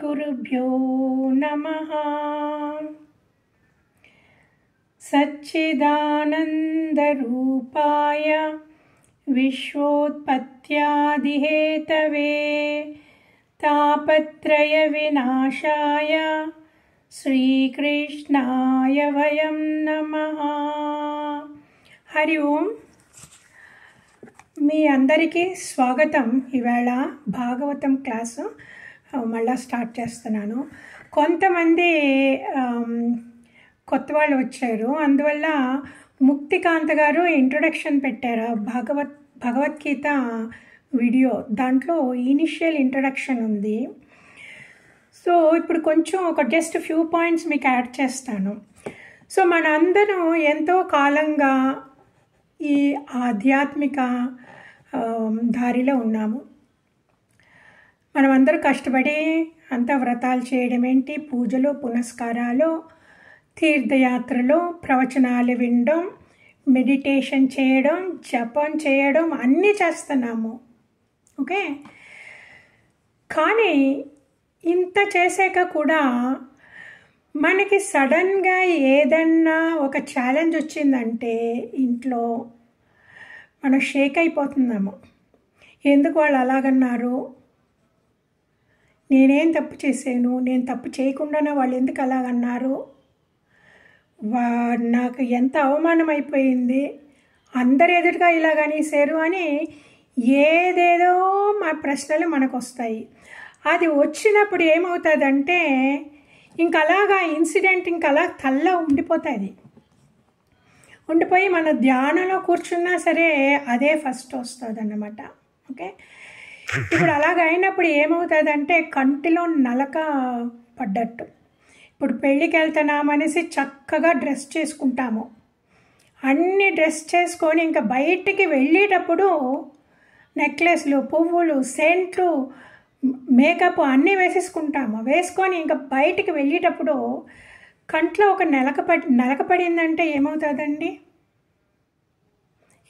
श्रीगुरुभ्यो नमः। सच्चिदानन्दरूपाय विश्वोत्पत्त्यादिहेतवे तापत्रयविनाशाय श्रीकृष्णाय वयं नमः। हरि ओम। మీ అందరికీ స్వాగతం। ఇవాళ భాగవతం క్లాసు మళ్ళీ స్టార్ట్ చేస్తున్నాను. కొంతమంది కొత్త వాళ్ళు వచ్చారు, అందువల్ల ముక్తికాంత గారు ఇంట్రొడక్షన్ పెట్టారు భగవద్గీత వీడియో. దాంట్లో ఇనిషియల్ ఇంట్రొడక్షన్ ఉంది. సో ఇప్పుడు కొంచెం ఒక జస్ట్ ఫ్యూ పాయింట్స్ మీకు యాడ్ చేస్తాను. సో మన అందరం ఎంతో కాలంగా ఈ ఆధ్యాత్మిక దారిలో ఉన్నాము. మనమందరూ కష్టపడి అంత వ్రతాలు చేయడం ఏంటి, పూజలు పునస్కారాలు, తీర్థయాత్రలు, ప్రవచనాలు వినడం, మెడిటేషన్ చేయడం, జపం చేయడం అన్నీ చేస్తున్నాము. ఓకే, కానీ ఇంత చేసాక కూడా మనకి సడన్గా ఏదన్నా ఒక ఛాలెంజ్ వచ్చిందంటే ఇంట్లో మనం షేక్ అయిపోతున్నాము. ఎందుకు వాళ్ళు అలాగన్నారు, నేనేం తప్పు చేశాను, నేను తప్పు చేయకుండానే వాళ్ళు ఎందుకు అలాగన్నారు, నాకు ఎంత అవమానం అయిపోయింది, అందరు ఎదురుగా ఇలాగనేసారు అని ఏదేదో మా ప్రశ్నలు మనకు వస్తాయి. అది వచ్చినప్పుడు ఏమవుతుందంటే ఇంకలాగా ఇన్సిడెంట్ ఇంకలా తల్ల ఉండిపోయి మన ధ్యానంలో కూర్చున్నా సరే అదే ఫస్ట్ వస్తుంది అన్నమాట. ఓకే, ఇప్పుడు అలాగ అయినప్పుడు ఏమవుతుందంటే కంటిలో నలక పడ్డట్టు. ఇప్పుడు పెళ్ళికి వెళ్తున్నామనేసి చక్కగా డ్రెస్ చేసుకుంటాము, అన్నీ డ్రెస్ చేసుకొని ఇంకా బయటికి వెళ్ళేటప్పుడు నెక్లెస్లు, పువ్వులు, సెంట్లు, మేకప్ అన్నీ వేసుకొని ఇంకా బయటికి వెళ్ళేటప్పుడు కంట్లో ఒక నలక పడిందంటే ఏమవుతుందండి,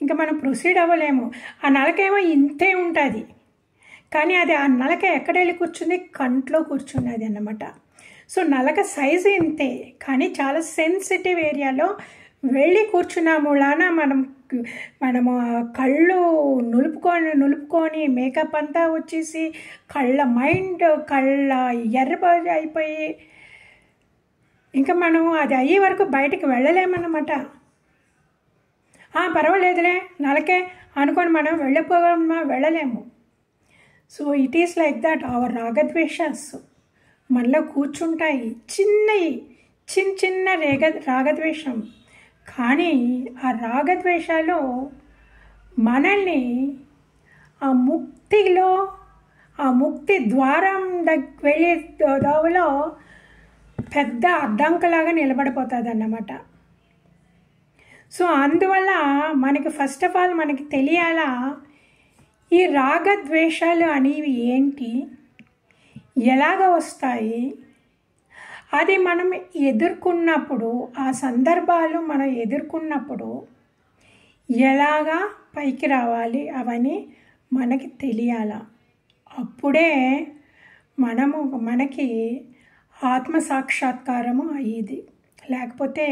ఇంకా మనం ప్రొసీడ్ అవ్వలేము. ఆ నలకేమో ఇంతే ఉంటుంది, కానీ అది ఆ నలక ఎక్కడ వెళ్ళి కూర్చుంది, కంట్లో కూర్చున్నది అన్నమాట. సో నలక సైజు ఇంతే, కానీ చాలా సెన్సిటివ్ ఏరియాలో వెళ్ళి కూర్చున్నాములాన మనము కళ్ళు నులుపుకొని మేకప్ అంతా వచ్చేసి కళ్ళ ఎర్ర అయిపోయి ఇంకా మనం అది అయ్యే వరకు బయటికి వెళ్ళలేమన్నమాట. పర్వాలేదులే నలకే అనుకొని మనం వెళ్ళలేము. So it is like that. Our రాగద్వేషాస్ మనలో కూర్చుంటాయి, చిన్న రాగద్వేషం. కానీ ఆ రాగద్వేషాలు మనల్ని ఆ ముక్తి ద్వారం వెళ్ళే దోవలో పెద్ద అడ్డంకులాగా నిలబడిపోతుంది అన్నమాట. సో అందువల్ల మనకి ఫస్ట్ ఆఫ్ ఆల్ మనకి తెలియాలా ఈ రాగద్వేషాలు అనేవి ఏంటి, ఎలాగ వస్తాయి, అది మనం ఎదుర్కొన్నప్పుడు, ఆ సందర్భాలు మనం ఎదుర్కొన్నప్పుడు ఎలాగా పైకి రావాలి అవన్నీ మనకి తెలియాల. అప్పుడే మనకి ఆత్మసాక్షాత్కారము అయ్యేది. లేకపోతే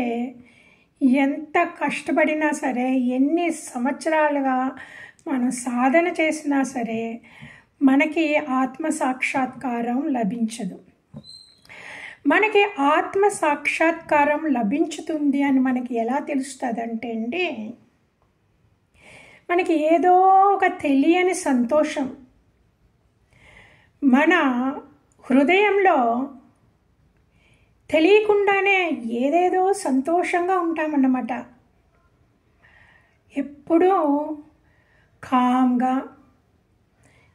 ఎంత కష్టపడినా సరే, ఎన్ని సంవత్సరాలుగా మనం సాధన చేసినా సరే మనకి ఆత్మసాక్షాత్కారం లభించదు. మనకి ఆత్మసాక్షాత్కారం లభించుతుంది అని మనకి ఎలా తెలుస్తుంది అంటే అండి, మనకి ఏదో ఒక తెలియని సంతోషం మన హృదయంలో తెలియకుండానే ఏదేదో సంతోషంగా ఉంటామన్నమాట. ఎప్పుడూ కామ్గా,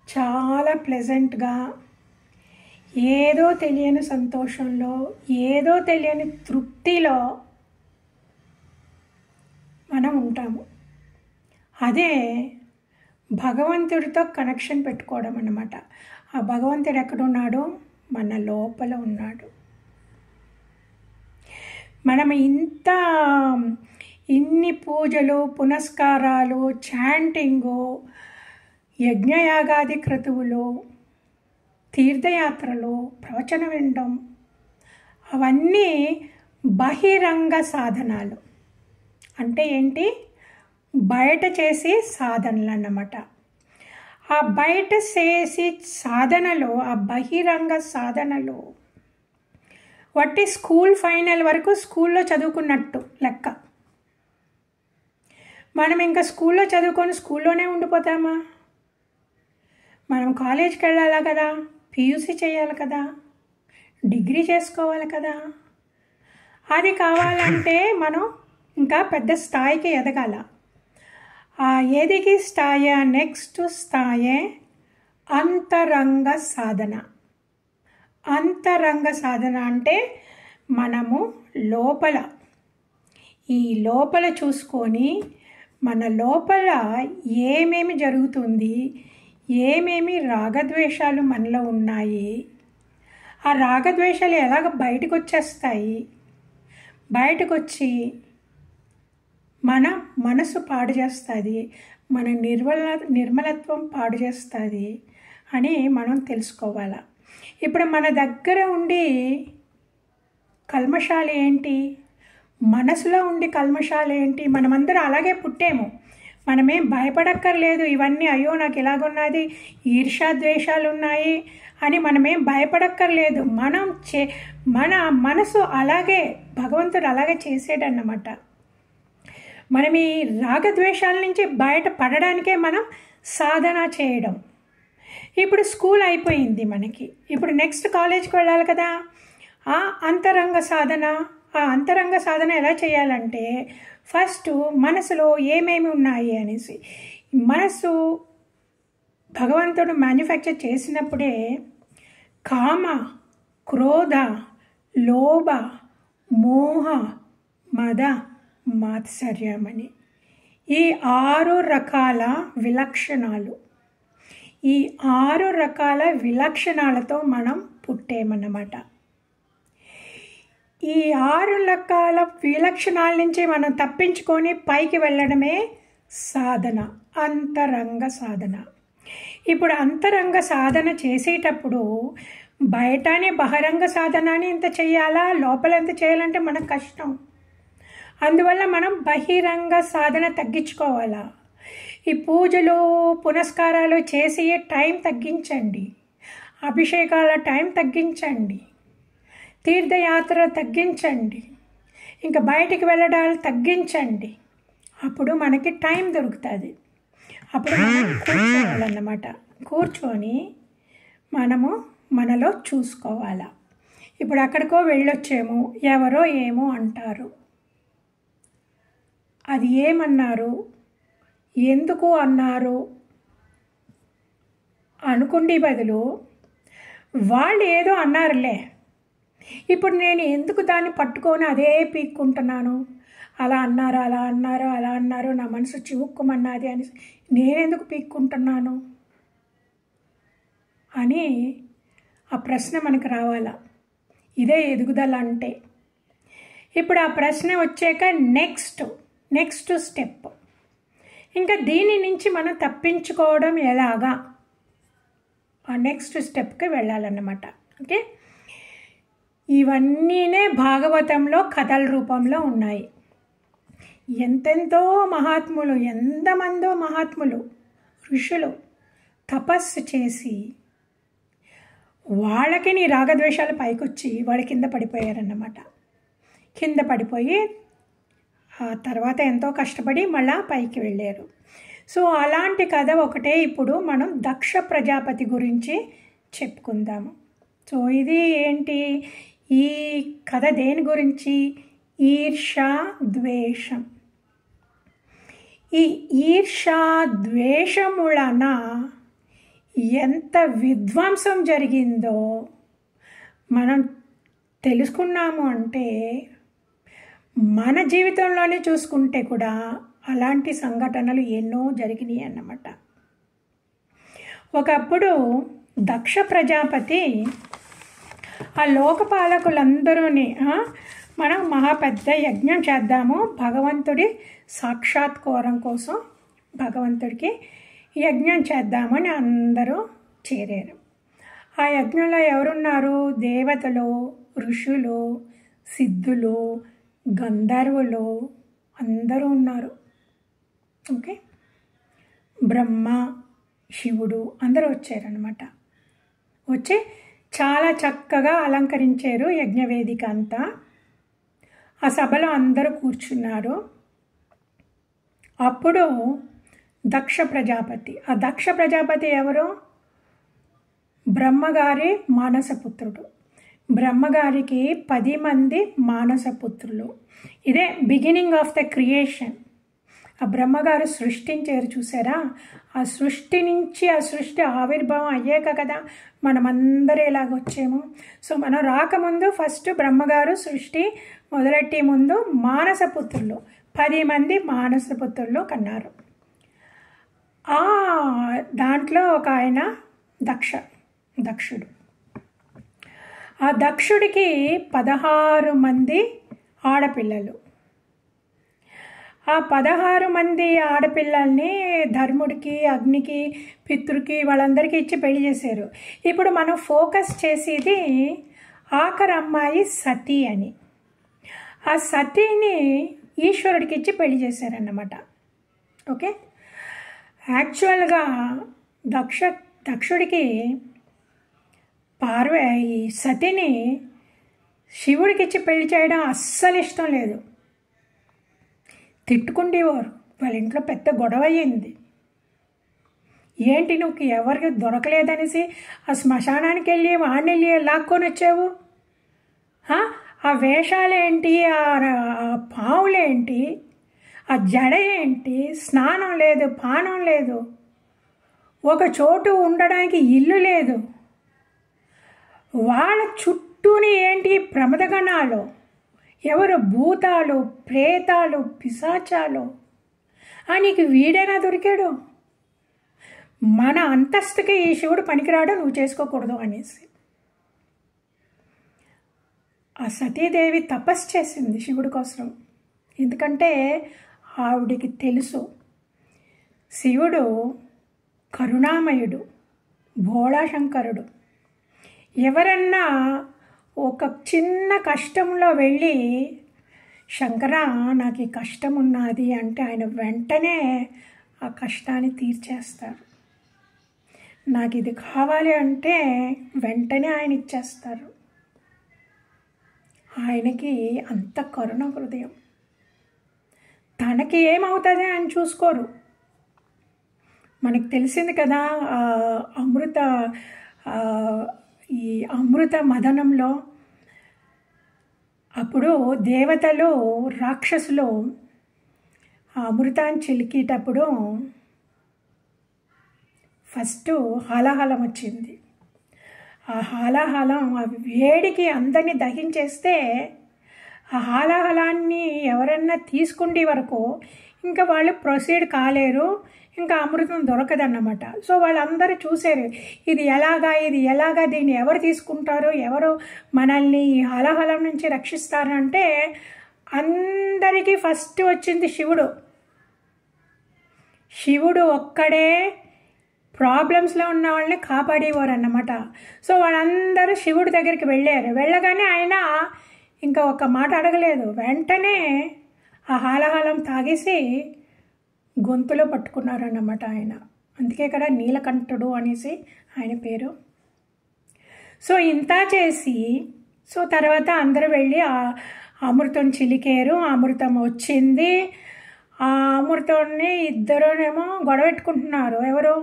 చాలా ప్లెజెంట్గా, ఏదో తెలియని సంతోషంలో, ఏదో తెలియని తృప్తిలో మనం ఉంటాము. అదే భగవంతుడితో కనెక్షన్ పెట్టుకోవడం అన్నమాట. ఆ భగవంతుడు ఎక్కడున్నాడో మన లోపల ఉన్నాడు. మనం ఇన్ని పూజలు పునస్కారాలు చాంటింగు యజ్ఞయాగాది క్రతువులు తీర్థయాత్రలు, ప్రవచనం వినడం, అవన్నీ బహిరంగ సాధనాలు. అంటే ఏంటి? బయట చేసే సాధనలు అన్నమాట. ఆ బయట చేసే సాధనలు, ఆ బహిరంగ సాధనలు వట్టి స్కూల్ ఫైనల్ వరకు స్కూల్లో చదువుకున్నట్టు లెక్క. మనం ఇంకా స్కూల్లో చదువుకొని స్కూల్లోనే ఉండిపోతామా? మనం కాలేజీకి వెళ్ళాలా కదా, పీయూసీ చేయాలి కదా, డిగ్రీ చేసుకోవాలి కదా. అది కావాలంటే మనం ఇంకా పెద్ద స్థాయికి ఎదగాల. ఆ ఎదిగి స్థాయి, నెక్స్ట్ స్థాయి అంతరంగ సాధన. అంతరంగ సాధన అంటే మనము లోపల, ఈ లోపల చూసుకొని మన లోపల ఏమేమి జరుగుతుంది, ఏమేమి రాగద్వేషాలు మనలో ఉన్నాయి, ఆ రాగద్వేషాలు ఎలాగ బయటకు వచ్చేస్తాయి, బయటకు వచ్చి మన మనసు పాడు చేస్తుంది, మన నిర్మలత్వం పాడు చేస్తుంది అని మనం తెలుసుకోవాలి. ఇప్పుడు మన దగ్గర ఉండి కల్మషాలు ఏంటి, మనసులో ఉండి కల్మషాలు ఏంటి? మనమందరం అలాగే పుట్టాము, మనమేం భయపడక్కర్లేదు. ఇవన్నీ అయ్యో నాకు ఇలాగున్నది, ఈర్ష్యాద్వేషాలు ఉన్నాయి అని మనమేం భయపడక్కర్లేదు. మన మనసు అలాగే, భగవంతుడు అలాగే చేసాడన్నమాట. మనం ఈ రాగద్వేషాల నుంచి బయట పడడానికే మనం సాధన చేయడం. ఇప్పుడు స్కూల్ అయిపోయింది మనకి, ఇప్పుడు నెక్స్ట్ కాలేజ్కి వెళ్ళాలి కదా. ఆ అంతరంగ సాధన, ఆ అంతరంగ సాధన ఎలా చేయాలంటే ఫస్ట్ మనసులో ఏమేమి ఉన్నాయి అనేసి, మనసు భగవంతుడు మ్యానుఫ్యాక్చర్ చేసినప్పుడే కామ, క్రోధ, లోభ, మోహ, మద, మాత్సర్యమని ఈ 6 రకాల విలక్షణాలు, ఈ 6 రకాల విలక్షణాలతో మనం పుట్టేమన్నమాట. ఈ 6 రకాల విలక్షణాల నుంచి మనం తప్పించుకొని పైకి వెళ్ళడమే సాధన, అంతరంగ సాధన. ఇప్పుడు అంతరంగ సాధన చేసేటప్పుడు బయటనే బహిరంగ సాధనని ఇంత చేయాలా, లోపల ఎంత చేయాలంటే మనకు కష్టం. అందువల్ల మనం బహిరంగ సాధన తగ్గించుకోవాలా. ఈ పూజలు పునస్కారాలు చేసి టైం తగ్గించండి, అభిషేకాల టైం తగ్గించండి, తీర్థయాత్ర తగ్గించండి, ఇంకా బయటికి వెళ్ళడాలు తగ్గించండి. అప్పుడు మనకి టైం దొరుకుతుంది. అప్పుడు మనం కూర్చోవాలన్నమాట. కూర్చొని మనము మనలో చూసుకోవాలా. ఇప్పుడు అక్కడికో వెళ్ళొచ్చేమో, ఎవరో ఏమో అంటారు, అది ఏమన్నారు, ఎందుకు అన్నారు అనుకుండే బదులు వాళ్ళు ఏదో అన్నారులే, ఇప్పుడు నేను ఎందుకు దాన్ని పట్టుకొని అదే పీక్కుంటున్నాను, అలా అన్నారు, అలా అన్నారు, అలా అన్నారు, నా మనసు చివుక్కుమన్నది అని నేనెందుకు పీక్కుంటున్నాను అని ఆ ప్రశ్న మనకు రావాలా. ఇదే ఎదుగుదల అంటే. ఇప్పుడు ఆ ప్రశ్న వచ్చాక నెక్స్ట్ స్టెప్, ఇంకా దీని నుంచి మనం తప్పించుకోవడం ఎలాగా, ఆ నెక్స్ట్ స్టెప్కి వెళ్ళాలన్నమాట. ఓకే, ఇవన్నీనే భాగవతంలో కథల రూపంలో ఉన్నాయి. ఎంతెంతో మహాత్ములు, ఎంతమందో మహాత్ములు, ఋషులు తపస్సు చేసి వాళ్ళకి నీ రాగద్వేషాలు పైకొచ్చి వాళ్ళ కింద పడిపోయారన్నమాట. కింద పడిపోయి ఆ తర్వాత ఎంతో కష్టపడి మళ్ళా పైకి వెళ్ళారు. సో అలాంటి కథ ఒకటే ఇప్పుడు మనం దక్ష ప్రజాపతి గురించి చెప్పుకుందాము. సో ఇది ఏంటి, ఈ కథ దేని గురించి? ఈర్ష్యా ద్వేషం. ఈ ఈర్ష్యా ద్వేషములన ఎంత విధ్వంసం జరిగిందో మనం తెలుసుకున్నాము అంటే మన జీవితంలోనే చూసుకుంటే కూడా అలాంటి సంఘటనలు ఎన్నో జరిగినాయి అన్నమాట. ఒకప్పుడు దక్ష ప్రజాపతి ఆ లోకపాలకులందరూని మనం మహా పెద్ద యజ్ఞం చేద్దాము, భగవంతుడి సాక్షాత్కారం కోసం భగవంతుడికి యజ్ఞం చేద్దామని అందరూ చేరారు. ఆ యజ్ఞంలో ఎవరున్నారు? దేవతలు, ఋషులు, సిద్ధులు, గంధర్వులు అందరూ ఉన్నారు. ఓకే, బ్రహ్మ, శివుడు అందరూ వచ్చారనమాట. వచ్చి చాలా చక్కగా అలంకరించారు యజ్ఞవేదిక అంతా. ఆ సభలో అందరూ కూర్చున్నారు. అప్పుడు దక్ష ప్రజాపతి, ఆ దక్ష ప్రజాపతి ఎవరు? బ్రహ్మగారి మానసపుత్రుడు. బ్రహ్మగారికి 10 మంది మానసపుత్రులు. ఇదే బిగినింగ్ ఆఫ్ ద క్రియేషన్. ఆ బ్రహ్మగారు సృష్టించారు చూసారా? ఆ సృష్టి నుంచి ఆ సృష్టి ఆవిర్భావం అయ్యాక కదా మనమందరూ ఇలాగ వచ్చాము. సో మనం రాకముందు ఫస్ట్ బ్రహ్మగారు సృష్టి మొదలెట్టే ముందు మానసపుత్రులు 10 మంది మానసపుత్రులు కన్నారు. దాంట్లో ఒక ఆయన దక్షుడు. ఆ దక్షుడికి 16 మంది ఆడపిల్లలు. ఆ 16 మంది ఆడపిల్లల్ని ధర్ముడికి, అగ్నికి, పితృకి వాళ్ళందరికీ ఇచ్చి పెళ్లి చేశారు. ఇప్పుడు మనం ఫోకస్ చేసేది ఆఖరి అమ్మాయి సతీ అని. ఆ సతీని ఈశ్వరుడికి ఇచ్చి పెళ్లి చేశారన్నమాట. ఓకే, యాక్చువల్గా దక్షుడికి ఈ సతీని శివుడికి ఇచ్చి పెళ్లి చేయడం అస్సలు ఇష్టం లేదు. తిట్టుకుండేవారు. వాళ్ళ ఇంట్లో పెద్ద గొడవ అయ్యింది. ఏంటి నువ్వు ఎవరికి దొరకలేదనేసి ఆ శ్మశానానికి వెళ్ళి వాడిని వెళ్ళి లాక్కొని వచ్చావు? ఆ వేషాలేంటి, ఆ పావులేంటి, ఆ జడ ఏంటి, స్నానం లేదు, పానం లేదు, ఒక చోటు ఉండడానికి ఇల్లు లేదు, వాళ్ళ చుట్టూని ఏంటి ప్రమదగణాలు, ఎవరు భూతాలు, ప్రేతాలు, పిశాచాలు. నీకు వీడైనా దొరికాడు? మన అంతస్తుకి ఈ శివుడు పనికిరాడు, నువ్వు చేసుకోకూడదు అనేసి. ఆ సతీదేవి తపస్సు చేసింది శివుడి కోసం. ఎందుకంటే ఆవిడికి తెలుసు శివుడు కరుణామయుడు, భోళాశంకరుడు. ఎవరన్నా ఒక చిన్న కష్టంలో వెళ్ళి శంకరా నాకు ఈ కష్టం ఉన్నది అంటే ఆయన వెంటనే ఆ కష్టాన్ని తీర్చేస్తారు. నాకు ఇది కావాలి అంటే వెంటనే ఆయన ఇచ్చేస్తారు. ఆయనకి అంత కరుణ హృదయం. తనకి ఏమవుతుంది అని చూసుకోరు. మనకు తెలిసింది కదా ఈ అమృత మదనంలో అప్పుడు దేవతలు, రాక్షసులు ఆ అమృతాన్ని చిలికేటప్పుడు ఫస్ట్ హాలాహలం వచ్చింది. ఆ హాలాహలం ఆ వేడికి అందరినీ దహించేస్తే ఆ హాలాహలాన్ని ఎవరన్నా తీసుకుండే వరకు ఇంకా వాళ్ళు ప్రొసీడ్ కాలేరు, ఇంకా అమృతం దొరకదన్నమాట. సో వాళ్ళందరూ చూశారు ఇది ఎలాగా దీన్ని ఎవరు తీసుకుంటారు, ఎవరు మనల్ని ఈ హాలాహలం నుంచి రక్షిస్తారంటే అందరికీ ఫస్ట్ వచ్చింది శివుడు. శివుడు ఒక్కడే ప్రాబ్లమ్స్లో ఉన్న వాళ్ళని కాపాడేవారు అన్నమాట. సో వాళ్ళందరూ శివుడి దగ్గరికి వెళ్ళారు. వెళ్ళగానే ఆయన ఇంకా ఒక మాట అడగలేదు, వెంటనే ఆ హాలాహలం తాగేసి గొంతులో పట్టుకున్నారన్నమాట ఆయన. అందుకే కదా నీలకంఠుడు అనేసి ఆయన పేరు. సో ఇంత చేసి తర్వాత అందరూ వెళ్ళి ఆ అమృతం చిలికారు. అమృతం వచ్చింది. ఆ అమృతాన్ని ఇద్దరునేమో గొడవెట్టుకుంటున్నారు. ఎవరు?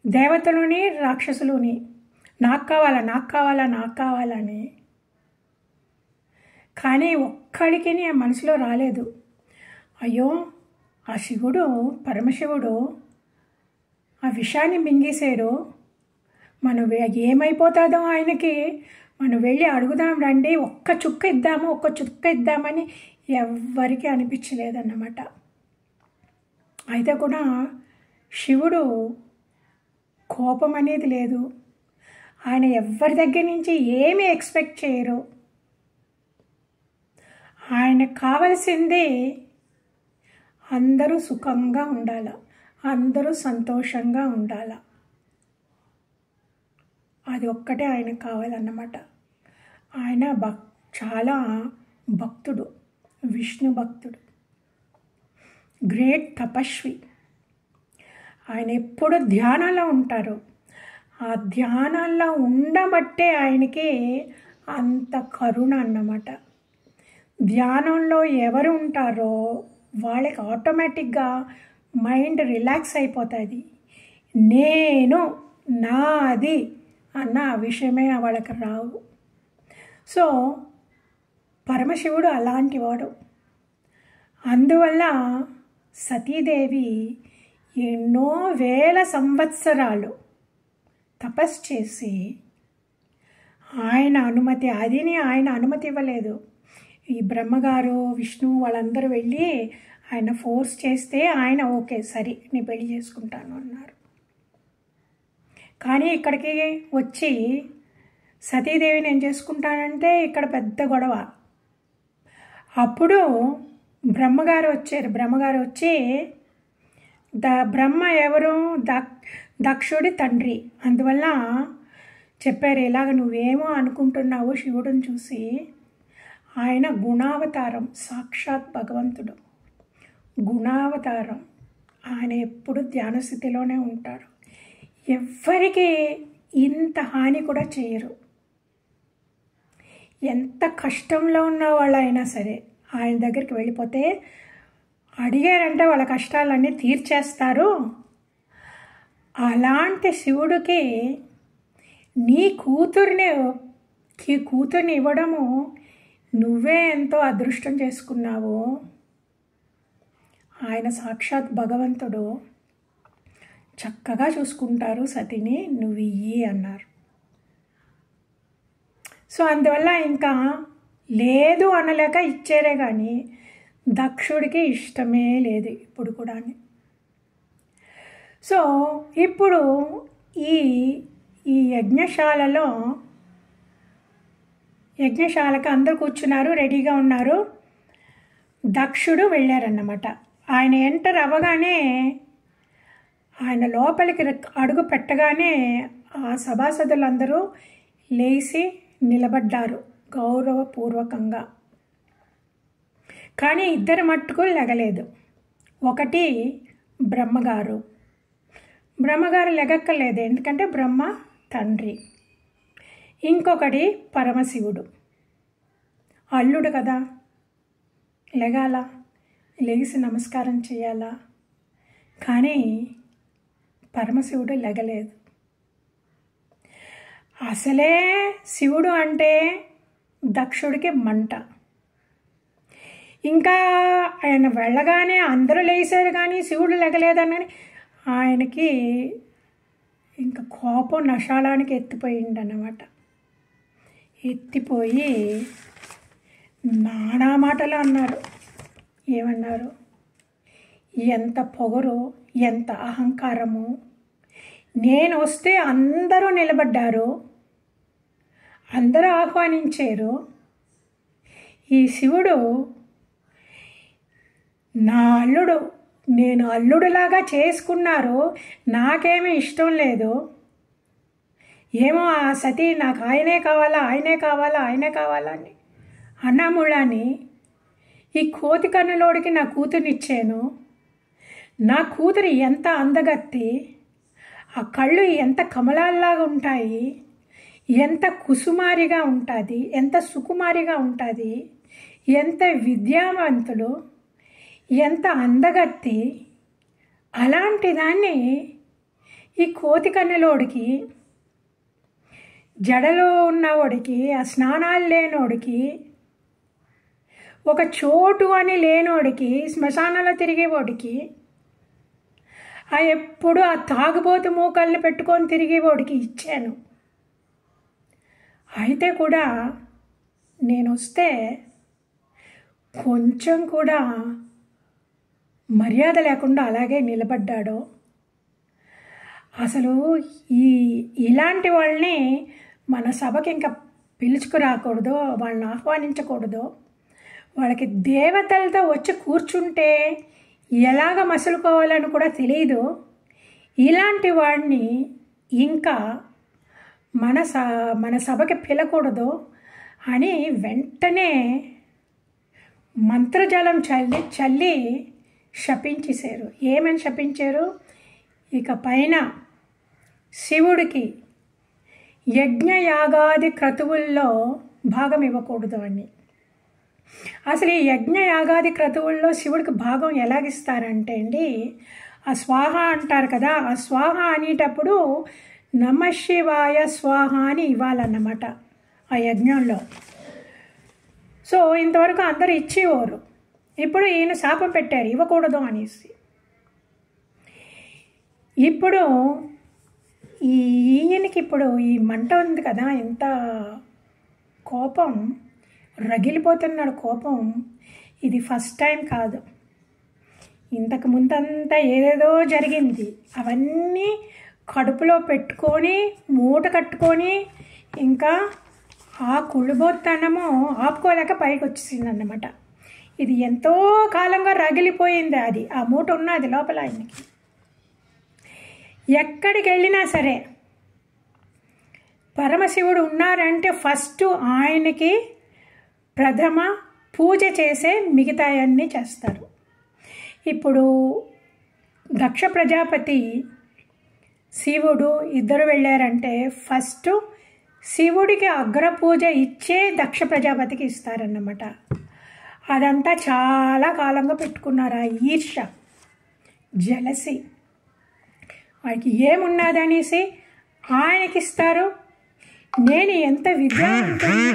దేవతలుని, రాక్షసులుని. నాకు కావాలని. కానీ ఒక్కడికి మనసులో రాలేదు, అయ్యో ఆ శివుడు, పరమశివుడు ఆ విషాన్ని మింగేశాడు, మనం ఏమైపోతుందో ఆయనకి, మనం వెళ్ళి అడుగుదాం రండి, ఒక్క చుక్క ఇద్దామని ఎవ్వరికీ అనిపించలేదన్నమాట. అయితే కూడా శివుడు కోపం అనేది లేదు. ఆయన ఎవరి దగ్గర నుంచి ఏమీ ఎక్స్పెక్ట్ చేయరు. ఆయనకు కావలసింది అందరూ సుఖంగా ఉండాల, అందరూ సంతోషంగా ఉండాల. అది ఒక్కటే ఆయనకు కావాలన్నమాట. ఆయన చాలా భక్తుడు, విష్ణు భక్తుడు, గ్రేట్ తపస్వి. ఆయన ఎప్పుడు ధ్యానంలో ఉంటారు. ఆ ధ్యానాల్లో ఉండబట్టే ఆయనకి అంత కరుణ అన్నమాట. ధ్యానంలో ఎవరు ఉంటారో వాళ్ళకి ఆటోమేటిక్గా మైండ్ రిలాక్స్ అయిపోతుంది. నేను నాది అన్న ఆ విషయమే వాళ్ళకి రావు. సో పరమశివుడు అలాంటివాడు. అందువల్ల సతీదేవి ఎన్నో వేల సంవత్సరాలు తపస్సు చేసి ఆయన అనుమతి ఇవ్వలేదు. ఈ బ్రహ్మగారు విష్ణు వాళ్ళందరూ వెళ్ళి ఆయన ఫోర్స్ చేస్తే ఆయన ఓకే సరే నేను పెళ్లి చేసుకుంటాను అన్నారు. కానీ ఇక్కడికి వచ్చి సతీదేవి నేను చేసుకుంటానంటే ఇక్కడ పెద్ద గొడవ. అప్పుడు బ్రహ్మగారు వచ్చారు. బ్రహ్మగారు వచ్చి బ్రహ్మ ఎవరు? దక్షుడి తండ్రి. అందువల్ల చెప్పారు, ఇలాగ నువ్వేమో అనుకుంటున్నావు శివుడిని చూసి. ఆయన గుణావతారం, సాక్షాత్ భగవంతుడు, గుణావతారం. ఆయన ఎప్పుడు ధ్యాన స్థితిలోనే ఉంటారు. ఎవ్వరికి ఇంత హాని కూడా చేయరు. ఎంత కష్టంలో ఉన్న వాళ్ళైనా సరే ఆయన దగ్గరికి వెళ్ళిపోతే అడిగారంటే వాళ్ళ కష్టాలన్నీ తీర్చేస్తారు. అలాంటి శివుడికి నీ కూతుర్ని ఇవ్వడము నువ్వే ఎంతో అదృష్టం చేసుకున్నావు. ఆయన సాక్షాత్ భగవంతుడు, చక్కగా చూసుకుంటారు సతిని, నువ్వు ఇయ్యి అన్నారు. సో అందువల్ల ఇంకా లేదు అనలేక ఇచ్చారే కానీ దక్షుడికి ఇష్టమే లేదు ఇప్పుడు కూడా. సో ఇప్పుడు ఈ యజ్ఞశాలకు అందరూ కూర్చున్నారు, రెడీగా ఉన్నారు. దక్షుడు వెళ్ళారన్నమాట. ఆయన ఎంటర్ అవ్వగానే, ఆయన లోపలికి అడుగు పెట్టగానే ఆ సభాసదులందరూ లేచి నిలబడ్డారు గౌరవపూర్వకంగా. కానీ ఇద్దరు మట్టుకు లెగలేదు. ఒకటి బ్రహ్మగారు లెగక్కలేదు, ఎందుకంటే బ్రహ్మ తండ్రి. ఇంకొకటి పరమశివుడు, అల్లుడు కదా, లెగాల, లేచి నమస్కారం చేయాలా. కానీ పరమశివుడు లెగలేదు. అసలే శివుడు అంటే దక్షుడికి మంట. ఇంకా ఆయన వెళ్ళగానే అందరూ లేచారు కానీ శివుడు లెగలేదని ఆయనకి ఇంకా కోపం నషాలానికి ఎత్తిపోయిందన్నమాట. ఎత్తిపోయి నానా మాటలు అన్నారు. ఏమన్నారు? ఎంత పొగరు, ఎంత అహంకారము. నేను వస్తే అందరూ నిలబడ్డారు, అందరూ ఆహ్వానించారు. ఈ శివుడు నా అల్లుడు, నేను అల్లుడులాగా చేసుకున్నారు, నాకేమీ ఇష్టం లేదు. ఏమో ఆ సతీ నాకు ఆయనే కావాలా అని అన్నాముళ్ళని ఈ కోతి కన్నులోడికి నా కూతురునిచ్చాను. నా కూతురు ఎంత అందగత్తి, ఆ కళ్ళు ఎంత కమలాల్లాగా ఉంటాయి, ఎంత కుసుమారిగా ఉంటుంది, ఎంత సుకుమారిగా ఉంటుంది, ఎంత విద్యావంతులు, ఎంత అందగత్తి. అలాంటి దాన్ని ఈ కోతి కన్నులోడికి, జడలో ఉన్నవాడికి, ఆ స్నానాలు లేనోడికి, ఒక చోటు అని లేనోడికి, శ్మశానంలో తిరిగేవాడికి, ఆ ఎప్పుడు ఆ తాగుబోతు మూకల్ని పెట్టుకొని తిరిగేవాడికి ఇచ్చాను. అయితే కూడా నేను వస్తే కొంచెం కూడా మర్యాద లేకుండా అలాగే నిలబడ్డాడు. అసలు ఇలాంటి వాళ్ళని మన సభకి ఇంకా పిలుచుకురాకూడదు, వాళ్ళని ఆహ్వానించకూడదు. వాళ్ళకి దేవతలతో వచ్చి కూర్చుంటే ఎలాగ మసులుకోవాలని కూడా తెలియదు. ఇలాంటి వాడిని ఇంకా మన సభకి పిలకూడదు అని వెంటనే మంత్రజలం చల్లి శపించేశారు. ఏమని శపించారు? ఇక పైన శివుడికి యజ్ఞయాగాది క్రతువుల్లో భాగం ఇవ్వకూడదు అని. అసలు ఈ యజ్ఞయాగాది క్రతువుల్లో శివుడికి భాగం ఎలాగిస్తారంటే అండి, ఆ స్వాహ అంటారు కదా, ఆ స్వాహ అనేటప్పుడు నమఃశివాయ స్వాహ అని ఇవ్వాలన్నమాట ఆ యజ్ఞంలో. సో ఇంతవరకు అందరూ ఇచ్చేవారు. ఇప్పుడు ఈయన శాపం పెట్టారు ఇవ్వకూడదు అనేసి. ఇప్పుడు ఈయనకి ఇప్పుడు ఈ మంట ఉంది కదా, ఎంత కోపం, రగిలిపోతున్నాడు కోపం. ఇది ఫస్ట్ టైం కాదు, ఇంతకు ముందంతా ఏదేదో జరిగింది. అవన్నీ కడుపులో పెట్టుకొని మూట కట్టుకొని ఇంకా ఆ కుళ్ళుబోతనము ఆపుకోలేక పైకి వచ్చేసింది అన్నమాట. ఇది ఎంతో కాలంగా రగిలిపోయింది, అది ఆ మూట ఉన్నది లోపల ఆయనకి. ఎక్కడికి వెళ్ళినా సరే పరమశివుడు ఉన్నారంటే ఫస్ట్ ఆయనకి ప్రథమ పూజ చేసే మిగతాయన్నీ చేస్తారు. ఇప్పుడు దక్ష ప్రజాపతి శివుడు ఇద్దరు వెళ్ళారంటే ఫస్ట్ శివుడికి అగ్రపూజ ఇచ్చే దక్ష ప్రజాపతికి ఇస్తారన్నమాట. అదంతా చాలా కాలంగా పెట్టుకున్నారు. ఆ ఈర్ష, జలసి, వాడికి ఏమున్నదనేసి ఆయనకి ఇస్తారు. నేను ఎంత విద్యావంతుని,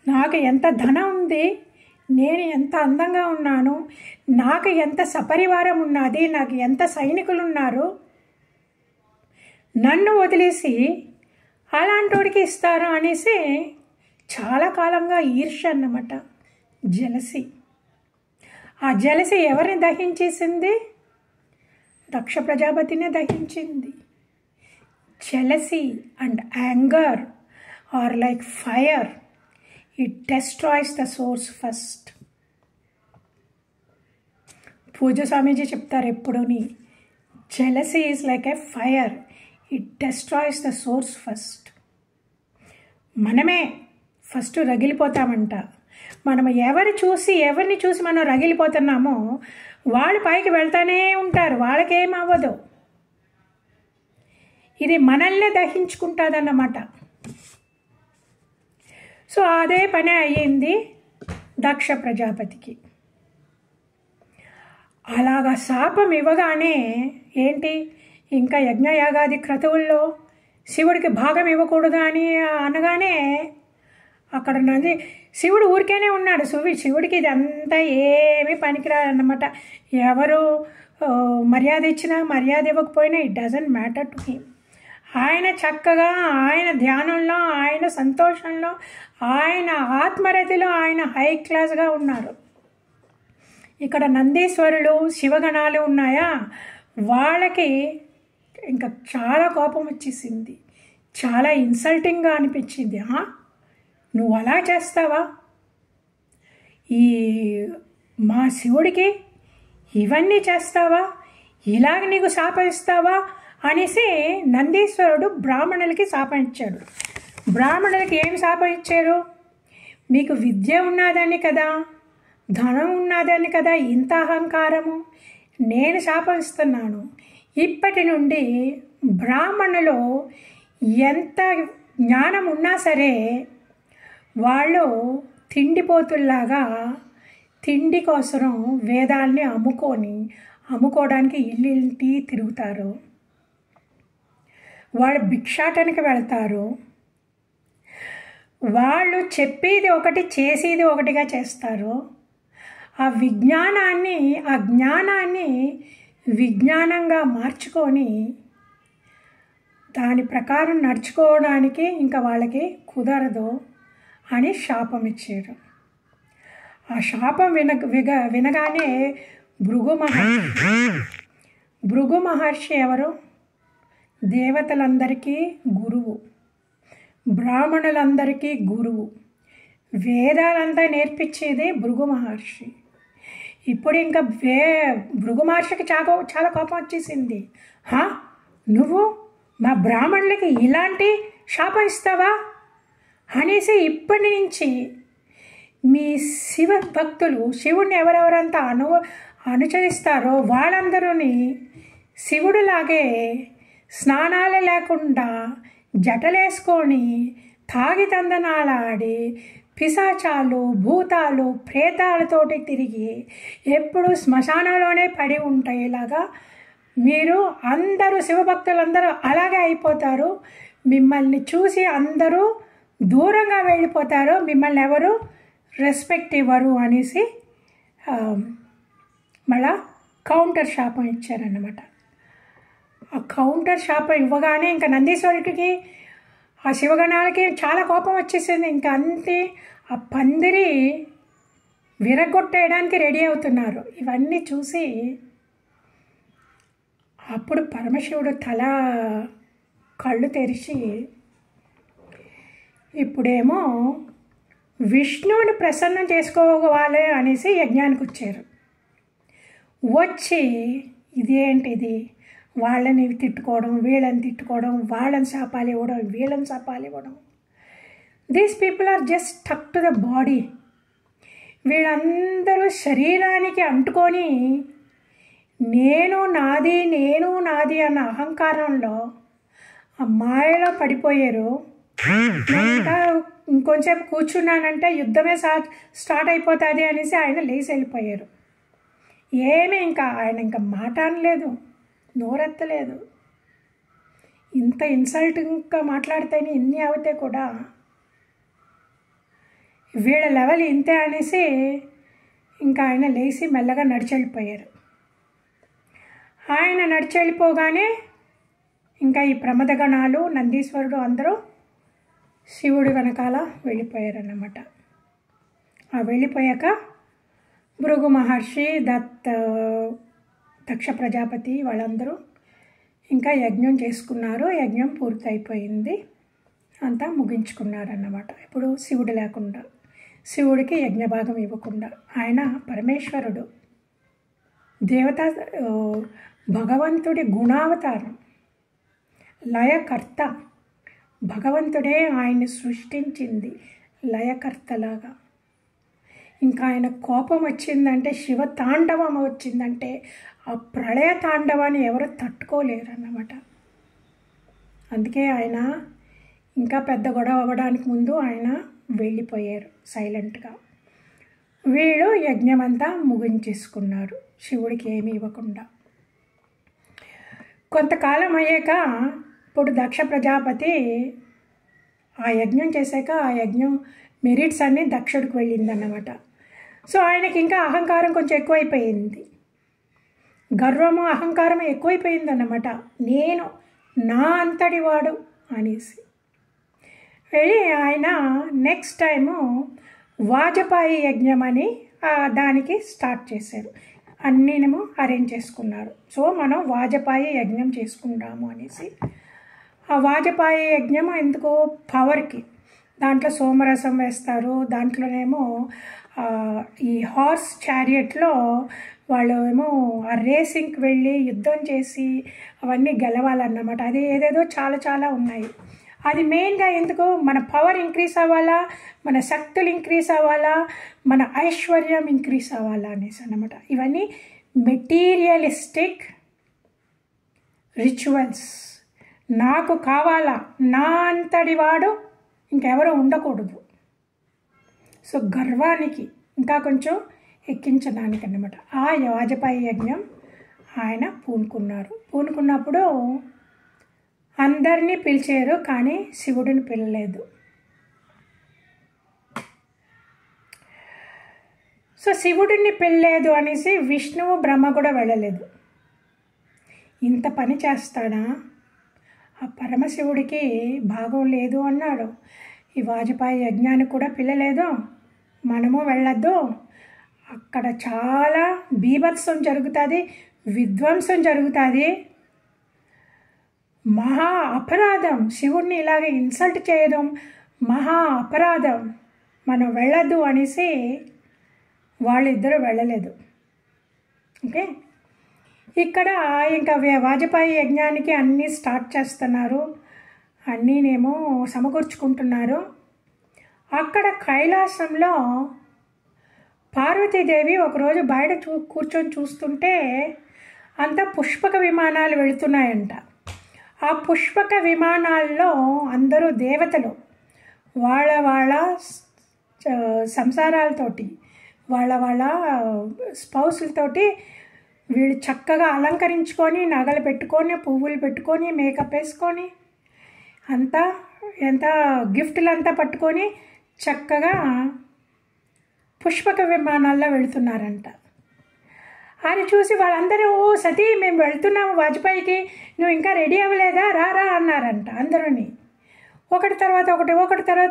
నాకు ఎంత ధనం ఉంది, నేను ఎంత అందంగా ఉన్నాను, నాకు ఎంత సపరివారం ఉన్నది, నాకు ఎంత సైనికులు ఉన్నారు, నన్ను వదిలేసి అలాంటోడికి ఇస్తారు అనేసి చాలా కాలంగా ఈర్ష అన్నమాట, జలసి. ఆ జలసి ఎవరిని దహించేసింది? దక్ష ప్రజాపతినే దహించింది. Jealousy and anger are like fire, it destroys the source first. పూజ స్వామీజీ చెప్తారు ఎప్పుడూని, jealousy is like a fire, it destroys the source first. మనమే ఫస్ట్ రగిలిపోతామంట. మనం ఎవరిని చూసి మనం రగిలిపోతున్నామో వాళ్ళు పైకి వెళ్తానే ఉంటారు, వాళ్ళకేమవ్వదు. ఇది మనల్నే దహించుకుంటుందన్నమాట. సో అదే పని అయ్యింది దక్ష ప్రజాపతికి. అలాగా శాపం ఇవ్వగానే ఏంటి, ఇంకా యజ్ఞయాగాది క్రతువుల్లో శివుడికి భాగం ఇవ్వకూడదు అని అనగానే అక్కడ ఉన్నది శివుడు ఊరికేనే ఉన్నాడు. శివుడికి ఇదంతా ఏమీ పనికిరాదన్నమాట. ఎవరు మర్యాద ఇచ్చినా మర్యాద ఇవ్వకపోయినా it doesn't matter to him. ఆయన చక్కగా ఆయన ధ్యానంలో, ఆయన సంతోషంలో, ఆయన ఆత్మరతిలో ఆయన హై క్లాస్గా ఉన్నారు. ఇక్కడ నందీశ్వరులు శివగణాలు ఉన్నాయా, వాళ్ళకి ఇంకా చాలా కోపం వచ్చేసింది, చాలా ఇన్సల్టింగ్గా అనిపించింది. నువ్వు అలా చేస్తావా, ఈ మా శివుడికి ఇవన్నీ చేస్తావా, ఇలాగ నీకు శాపం ఇస్తావా అనేసి నందీశ్వరుడు బ్రాహ్మణులకి శాపం ఇచ్చాడు. బ్రాహ్మణులకి ఏం శాపం ఇచ్చారు? మీకు విద్య ఉన్నదని కదా, ధనం ఉన్నదని కదా ఇంత అహంకారము, నేను శాపం ఇస్తున్నాను. ఇప్పటి నుండి బ్రాహ్మణులు ఎంత జ్ఞానం ఉన్నా సరే వాళ్ళు తిండిపోతుల్లాగా తిండి కోసం వేదాల్ని అమ్ముకోవడానికి ఇల్లు తిరుగుతారు. వాళ్ళు భిక్షాటనకి వెళ్తారు. వాళ్ళు చెప్పేది ఒకటి చేసేది ఒకటిగా చేస్తారు. ఆ జ్ఞానాన్ని విజ్ఞానంగా మార్చుకొని దాని ప్రకారం నడుచుకోవడానికి ఇంకా వాళ్ళకి కుదరదు అని శాపం ఇచ్చారు. ఆ శాపం వినగానే భృగు మహర్షి ఎవరు? దేవతలందరికీ గురువు, బ్రాహ్మణులందరికీ గురువు, వేదాలంతా నేర్పించేది భృగు మహర్షి. ఇప్పుడు ఇంకా భృగు మహర్షికి చాలా కోపం వచ్చేసింది. నువ్వు మా బ్రాహ్మణులకి ఇలాంటి శాపం ఇస్తావా అనేసి ఇప్పటి నుంచి మీ శివ భక్తులు శివుడిని ఎవరెవరంతా అనుచరిస్తారో వాళ్ళందరూని శివుడిలాగే స్నానాలు లేకుండా జటలేసుకొని తాగి తందనాలాడి పిశాచాలు భూతాలు ప్రేతాలతోటి తిరిగి ఎప్పుడు శ్మశానంలోనే పడి ఉంటాయిలాగా మీరు అందరూ శివభక్తులందరూ అలాగే అయిపోతారు. మిమ్మల్ని చూసి అందరూ దూరంగా వెళ్ళిపోతారు, మిమ్మల్ని ఎవరు రెస్పెక్ట్ ఇవ్వరు అనేసి మళ్ళా కౌంటర్ శాపం ఇచ్చారన్నమాట. ఆ కౌంటర్ శాపం ఇవ్వగానే ఇంకా నందీశ్వరుడికి ఆ శివగణాలకి చాలా కోపం వచ్చేసింది. ఇంకా అంతే ఆ పందిరి విరగొట్టేయడానికి రెడీ అవుతున్నారు. ఇవన్నీ చూసి అప్పుడు పరమశివుడు తల కళ్ళు తెరిచి ఇప్పుడేమో విష్ణువుని ప్రసన్నం చేసుకోవాలి అనేసి యజ్ఞానికి వచ్చారు. వచ్చి ఇదేంటిది వాళ్ళని తిట్టుకోవడం, వీళ్ళని తిట్టుకోవడం, వాళ్ళని శాపాలు ఇవ్వడం, వీళ్ళని శాపాలు ఇవ్వడం. These people are just stuck to the body. వీళ్ళందరూ శరీరానికి అంటుకొని నేను నాది అన్న అహంకారంలో ఆ మాయలో పడిపోయారు. ఇంకా ఇంకొంచెంసేపు కూర్చున్నానంటే యుద్ధమే స్టార్ట్ అయిపోతుంది అనేసి ఆయన లేచి వెళ్ళిపోయారు. ఏమీ ఇంకా ఆయన ఇంకా మాట అనలేదు, నోరెత్తలేదు. ఇంత ఇన్సల్టింగ్గా మాట్లాడితేనే ఇన్ని అవుతే కూడా వీళ్ళ లెవెల్ ఇంతే అనేసి ఇంకా ఆయన లేచి మెల్లగా నడిచి వెళ్ళిపోయారు. ఆయన నడిచి వెళ్ళిపోగానే ఇంకా ఈ ప్రమదగణాలు నందీశ్వరుడు అందరూ శివుడు వెనకాల వెళ్ళిపోయారన్నమాట. ఆ వెళ్ళిపోయాక భృగు మహర్షి దక్ష ప్రజాపతి వాళ్ళందరూ ఇంకా యజ్ఞం చేసుకున్నారు. యజ్ఞం పూర్తయిపోయింది, అంతా ముగించుకున్నారన్నమాట. ఇప్పుడు శివుడు లేకుండా, శివుడికి యజ్ఞభాగం ఇవ్వకుండా. ఆయన పరమేశ్వరుడు, దేవత, భగవంతుడి గుణావతారం, లయకర్త. భగవంతుడే ఆయన్ని సృష్టించింది లయకర్తలాగా. ఇంకా ఆయన కోపం వచ్చిందంటే, శివ తాండవం వచ్చిందంటే ఆ ప్రళయ తాండవాన్ని ఎవరు తట్టుకోలేరు అన్నమాట. అందుకే ఆయన ఇంకా పెద్ద గొడవ అవ్వడానికి ముందు ఆయన వెళ్ళిపోయారు సైలెంట్గా. వీళ్ళు యజ్ఞమంతా ముగించేసుకున్నారు శివుడికి ఏమీ ఇవ్వకుండా. కొంతకాలం అయ్యాక ఇప్పుడు దక్ష ప్రజాపతి ఆ యజ్ఞం చేశాక ఆ యజ్ఞం మెరిట్స్ అన్నీ దక్షుడికి వెళ్ళిందన్నమాట. సో ఆయనకి ఇంకా అహంకారం కొంచెం ఎక్కువైపోయింది, గర్వము అహంకారం ఎక్కువైపోయిందన్నమాట. నేను నా అంతటి వాడు అనేసి వెళ్ళి ఆయన నెక్స్ట్ టైము వాజపాయి యజ్ఞం అని దానికి స్టార్ట్ చేశారు. అన్నీనేమో అరేంజ్ చేసుకున్నారు. సో మనం వాజపాయి యజ్ఞం చేసుకుంటాము అనేసి. ఆ వాజపాయి యజ్ఞం ఎందుకో పవర్కి, దాంట్లో సోమరసం వేస్తారు. దాంట్లోనేమో ఈ హార్స్ చారియట్లో వాళ్ళు ఏమో ఆ రేసింగ్కి వెళ్ళి యుద్ధం చేసి అవన్నీ గెలవాలన్నమాట. అది ఏదేదో చాలా చాలా ఉన్నాయి. అది మెయిన్గా ఎందుకు, మన పవర్ ఇంక్రీజ్ అవ్వాలా, మన శక్తులు ఇంక్రీజ్ అవ్వాలా, మన ఐశ్వర్యం ఇంక్రీజ్ అవ్వాలా అనేసి అన్నమాట. ఇవన్నీ మెటీరియలిస్టిక్ రిచువల్స్. నాకు కావాలా, నా అంతటి వాడు ఇంకెవరో ఉండకూడదు. సో గర్వానికి ఇంకా కొంచెం ఎక్కించడానికి అన్నమాట ఆ వాజపాయి యజ్ఞం ఆయన పూనుకున్నారు. పూనుకున్నప్పుడు అందరినీ పిలిచారు, కానీ శివుడిని పిలలేదు. సో శివుడిని పిలలేదు అనేసి విష్ణువు బ్రహ్మ కూడా వెళ్ళలేదు. ఇంత పని చేస్తాడా, ఆ పరమశివుడికి భాగం లేదు అన్నాడు. ఈ వాజపాయి యజ్ఞానికి కూడా పిలలేదు, మనము వెళ్ళొద్దు, అక్కడ చాలా బీభత్సం జరుగుతుంది, విధ్వంసం జరుగుతుంది, మహా అపరాధం, శివుడిని ఇలాగ ఇన్సల్ట్ చేయడం మహా అపరాధం, మనం వెళ్ళొద్దు అనేసి వాళ్ళిద్దరూ వెళ్ళలేదు. ఓకే, ఇక్కడ ఇంకా వాజపాయి యజ్ఞానికి అన్నీ స్టార్ట్ చేస్తున్నారు. అన్నీనేమో సమకూర్చుకుంటున్నారు. అక్కడ కైలాసంలో పార్వతీదేవి ఒకరోజు బయట కూర్చొని చూస్తుంటే అంతా పుష్పక విమానాలు వెళుతున్నాయంట. ఆ పుష్పక విమానాల్లో అందరూ దేవతలు వాళ్ళ వాళ్ళ సంసారాలతోటి వాళ్ళ స్పౌసులతోటి వీళ్ళు చక్కగా అలంకరించుకొని నగలు పెట్టుకొని పువ్వులు పెట్టుకొని మేకప్ వేసుకొని అంతా ఎంత గిఫ్టులంతా పట్టుకొని చక్కగా పుష్పక విమానాల్లో వెళుతున్నారంట. అని చూసి వాళ్ళందరూ సతీ మేము వెళ్తున్నాము వాజ్పేయికి, నువ్వు ఇంకా రెడీ అవ్వలేదా, రారా అన్నారంట అందరూని. ఒకటి తర్వాత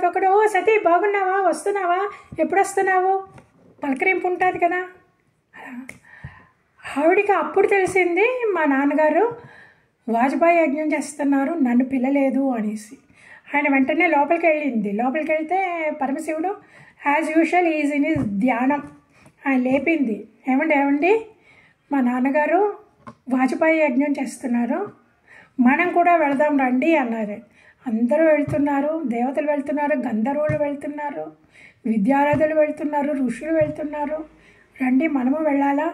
ఒకటి ఓ సతీ బాగున్నావా, వస్తున్నావా, ఎప్పుడు వస్తున్నావు, పలకరింపు ఉంటుంది కదా. ఆవిడికి అప్పుడు తెలిసింది మా నాన్నగారు వాజ్పేయి యజ్ఞం చేస్తున్నారు, నన్ను పిలలేదు అనేసి. ఆయన వెంటనే లోపలికి వెళ్ళింది. లోపలికి వెళ్తే పరమశివుడు as usual is in is ధ్యానం. ఆయన లేపింది, ఏమండి మా నాన్నగారు వాజ్పేయి యజ్ఞం చేస్తున్నారు, మనం కూడా వెళదాం రండి అన్నారు. అందరూ వెళ్తున్నారు, దేవతలు వెళ్తున్నారు, గంధర్వులు వెళ్తున్నారు, విద్యార్థులు వెళ్తున్నారు, ఋషులు వెళ్తున్నారు. రండి మనము వెళ్ళాలా,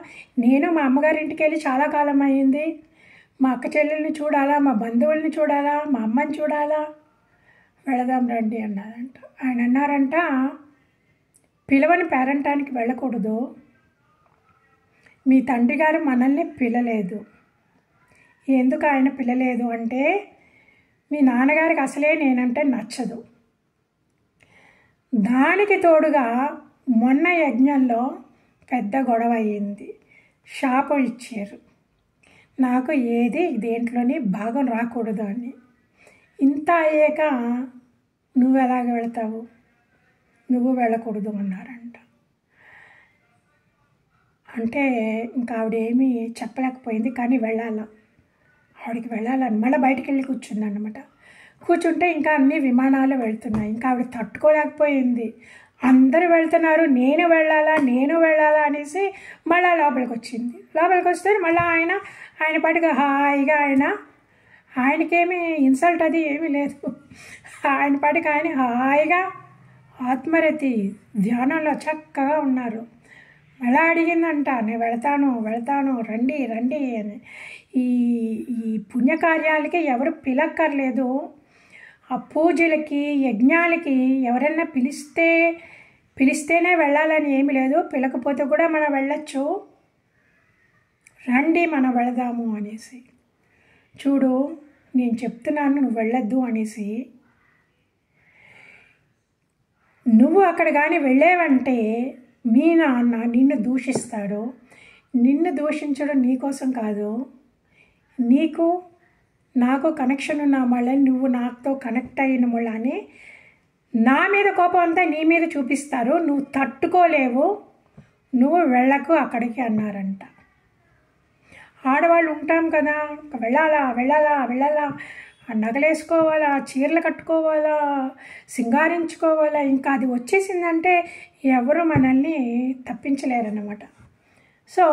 నేను మా అమ్మగారింటికి వెళ్ళి చాలా కాలం అయ్యింది, మా అక్క చెల్లెల్ని చూడాలా, మా బంధువుల్ని చూడాలా, మా అమ్మని చూడాలా, వెళదాం రండి అన్నారంట. ఆయన అన్నారంట, పిలవని పేరంటానికి వెళ్ళకూడదు, మీ తండ్రి గారు మనల్ని పిలలేదు. ఎందుకు ఆయన పిలలేదు అంటే మీ నాన్నగారికి అసలే నేనంటే నచ్చదు. దానికి తోడుగా మొన్న యజ్ఞంలో పెద్ద గొడవ అయ్యింది, శాపం ఇచ్చారు, నాకు ఏది దేంట్లోని భాగం రాకూడదు అని. ఇంత అయ్యాక నువ్వు ఎలాగ వెళతావు, నువ్వు వెళ్ళకూడదు అన్నారంట. అంటే ఇంకా ఆవిడేమీ చెప్పలేకపోయింది, కానీ ఆవిడకి వెళ్ళాలని మళ్ళీ బయటికి వెళ్ళి కూర్చుందన్నమాట. కూర్చుంటే ఇంకా అన్ని విమానాలు వెళ్తున్నాయి. ఇంకా ఆవిడ తట్టుకోలేకపోయింది, అందరూ వెళ్తున్నారు, నేను వెళ్ళాలా అనేసి మళ్ళీ లోపలికి వచ్చింది. లోపలికి వస్తే మళ్ళీ ఆయన పాటిగా హాయిగా ఆయనకేమీ ఇన్సల్ట్ అది ఏమీ లేదు, ఆయన పాటికి ఆయన హాయిగా ఆత్మరతి ధ్యానంలో చక్కగా ఉన్నారు. మళ్ళా అడిగిందంట, నేను వెళతాను రండి అని. ఈ పుణ్యకార్యాలకి ఎవరు పిలక్కర్లేదు, ఆ పూజలకి యజ్ఞాలకి ఎవరైనా పిలిస్తేనే వెళ్ళాలని ఏమి లేదు, పిలకపోతే కూడా మనం వెళ్ళొచ్చు, రండి మనం వెళదాము అనేసి. చూడు నేను చెప్తున్నాను నువ్వు వెళ్ళొద్దు అనేసి. నువ్వు అక్కడ కానీ వెళ్ళేవంటే మీ నాన్న నిన్ను దూషిస్తాడు. నిన్ను దూషించడం నీకోసం కాదు, నీకు నాకు కనెక్షన్ ఉన్న వాళ్ళని నువ్వు నాతో కనెక్ట్ అయిన వాళ్ళని నా మీద కోపం అంతా నీ మీద చూపిస్తారు, నువ్వు తట్టుకోలేవు, నువ్వు వెళ్ళకు అక్కడికి అన్నారంట. ఆడవాళ్ళు ఉంటాం కదా, వెళ్ళాలా, నగలేసుకోవాలా, చీరలు కట్టుకోవాలా, సింగారించుకోవాలా, ఇంకా అది వచ్చేసిందంటే ఎవరు మనల్ని తప్పించలేరన్నమాట. సో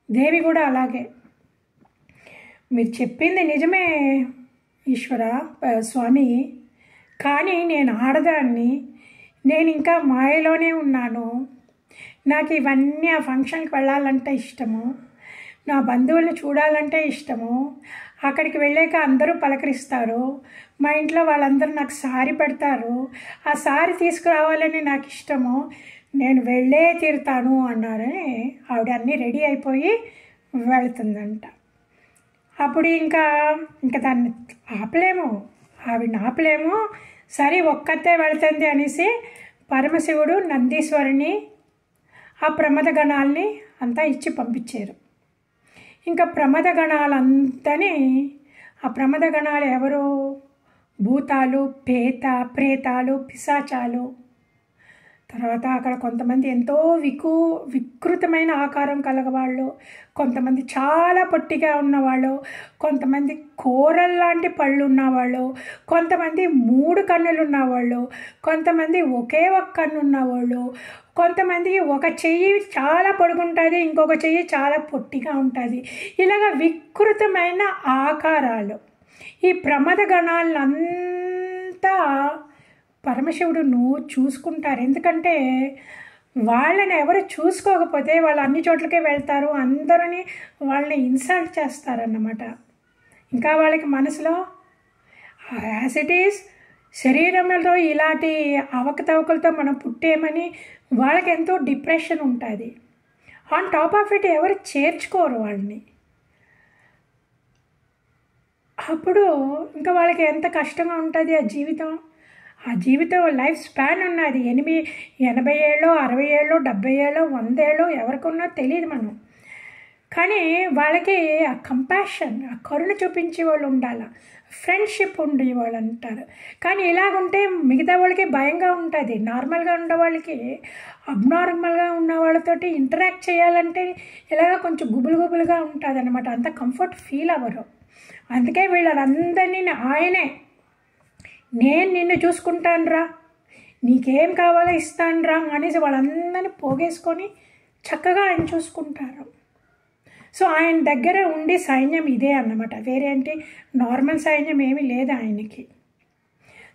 దేవి కూడా అలాగే, మీరు చెప్పింది నిజమే ఈశ్వర స్వామి, కానీ నేను ఆడదాన్ని, నేను ఇంకా మాయలోనే ఉన్నాను, నాకు ఇవన్నీ ఆ ఫంక్షన్కి వెళ్ళాలంటే ఇష్టము, నా బంధువుల్ని చూడాలంటే ఇష్టము, అక్కడికి వెళ్ళాక అందరూ పలకరిస్తారు, మా ఇంట్లో వాళ్ళందరూ నాకు సారీ పెడతారు, ఆ సారీ తీసుకురావాలని నాకు ఇష్టము, నేను వెళ్ళే తీరుతాను అన్నారని ఆవిడ అన్నీ రెడీ అయిపోయి వెళుతుందంట. అప్పుడు ఇంకా దాన్ని ఆవిడని ఆపలేము, సరే ఒక్కతే వెళుతుంది అనేసి పరమశివుడు నందీశ్వరుని ఆ ప్రమద గణాలని అంతా ఇచ్చి పంపించారు. ఇంకా ప్రమద గణాలంతని, ఆ ప్రమద గణాలు ఎవరు, భూతాలు, ప్రేతాలు, పిశాచాలు, తర్వాత అక్కడ కొంతమంది ఎంతో వికృతమైన ఆకారం కలగవాళ్ళు, కొంతమంది చాలా పొట్టిగా ఉన్నవాళ్ళు, కొంతమంది కూరల్లాంటి పళ్ళు ఉన్నవాళ్ళు, కొంతమంది 3 కన్నులు ఉన్నవాళ్ళు, కొంతమంది ఒకే ఒక కన్ను ఉన్నవాళ్ళు, కొంతమంది ఒక చెయ్యి చాలా పొడుగుంటుంది, ఇంకొక చెయ్యి చాలా పొట్టిగా ఉంటుంది. ఇలాగ వికృతమైన ఆకారాలు. ఈ ప్రమద గణాలంతా పరమశివుడు నువ్వు చూసుకుంటారు. ఎందుకంటే వాళ్ళని ఎవరు చూసుకోకపోతే వాళ్ళు అన్ని చోట్లకే వెళ్తారు, అందరినీ వాళ్ళని ఇన్సల్ట్ చేస్తారన్నమాట. ఇంకా వాళ్ళకి మనసులో యాజ్ ఇట్ ఈస్ శరీరంలో ఇలాంటి అవకతవకలతో మనం పుట్టేమని వాళ్ళకి ఎంతో డిప్రెషన్ ఉంటుంది. ఆన్ టాప్ ఆఫ్ ఇట్ ఎవరు చేర్చుకోరు వాళ్ళని. అప్పుడు ఇంకా వాళ్ళకి ఎంత కష్టంగా ఉంటుంది ఆ జీవితం. ఆ జీవితం లైఫ్ స్పాన్ ఉన్నది 80 ఏళ్ళు, 60 ఏళ్ళు, 70 ఏళ్ళు, 100 ఏళ్ళు ఎవరికున్నా తెలియదు మనం. కానీ వాళ్ళకి ఆ కంపాషన్, ఆ కరుణ చూపించే వాళ్ళు ఉండాలి, ఫ్రెండ్షిప్ ఉండే వాళ్ళు అంటారు. కానీ ఇలాగుంటే మిగతా వాళ్ళకి భయంగా ఉంటుంది. నార్మల్గా ఉండే వాళ్ళకి అబ్నార్మల్గా ఉన్న వాళ్ళతోటి ఇంటరాక్ట్ చేయాలంటే ఇలాగ కొంచెం గుబులుగా ఉంటుంది అనమాట. అంత కంఫర్ట్ ఫీల్ అవ్వరు. అందుకే వీళ్ళందరినీ ఆయనే నేను నిన్ను చూసుకుంటానురా, నీకేం కావాలో ఇస్తానురా అనేసి వాళ్ళందరినీ పోగేసుకొని చక్కగా ఆయన చూసుకుంటారు. సో ఆయన దగ్గర ఉండే సైన్యం ఇదే అన్నమాట. వేరేంటి నార్మల్ సైన్యం ఏమీ లేదు ఆయనకి.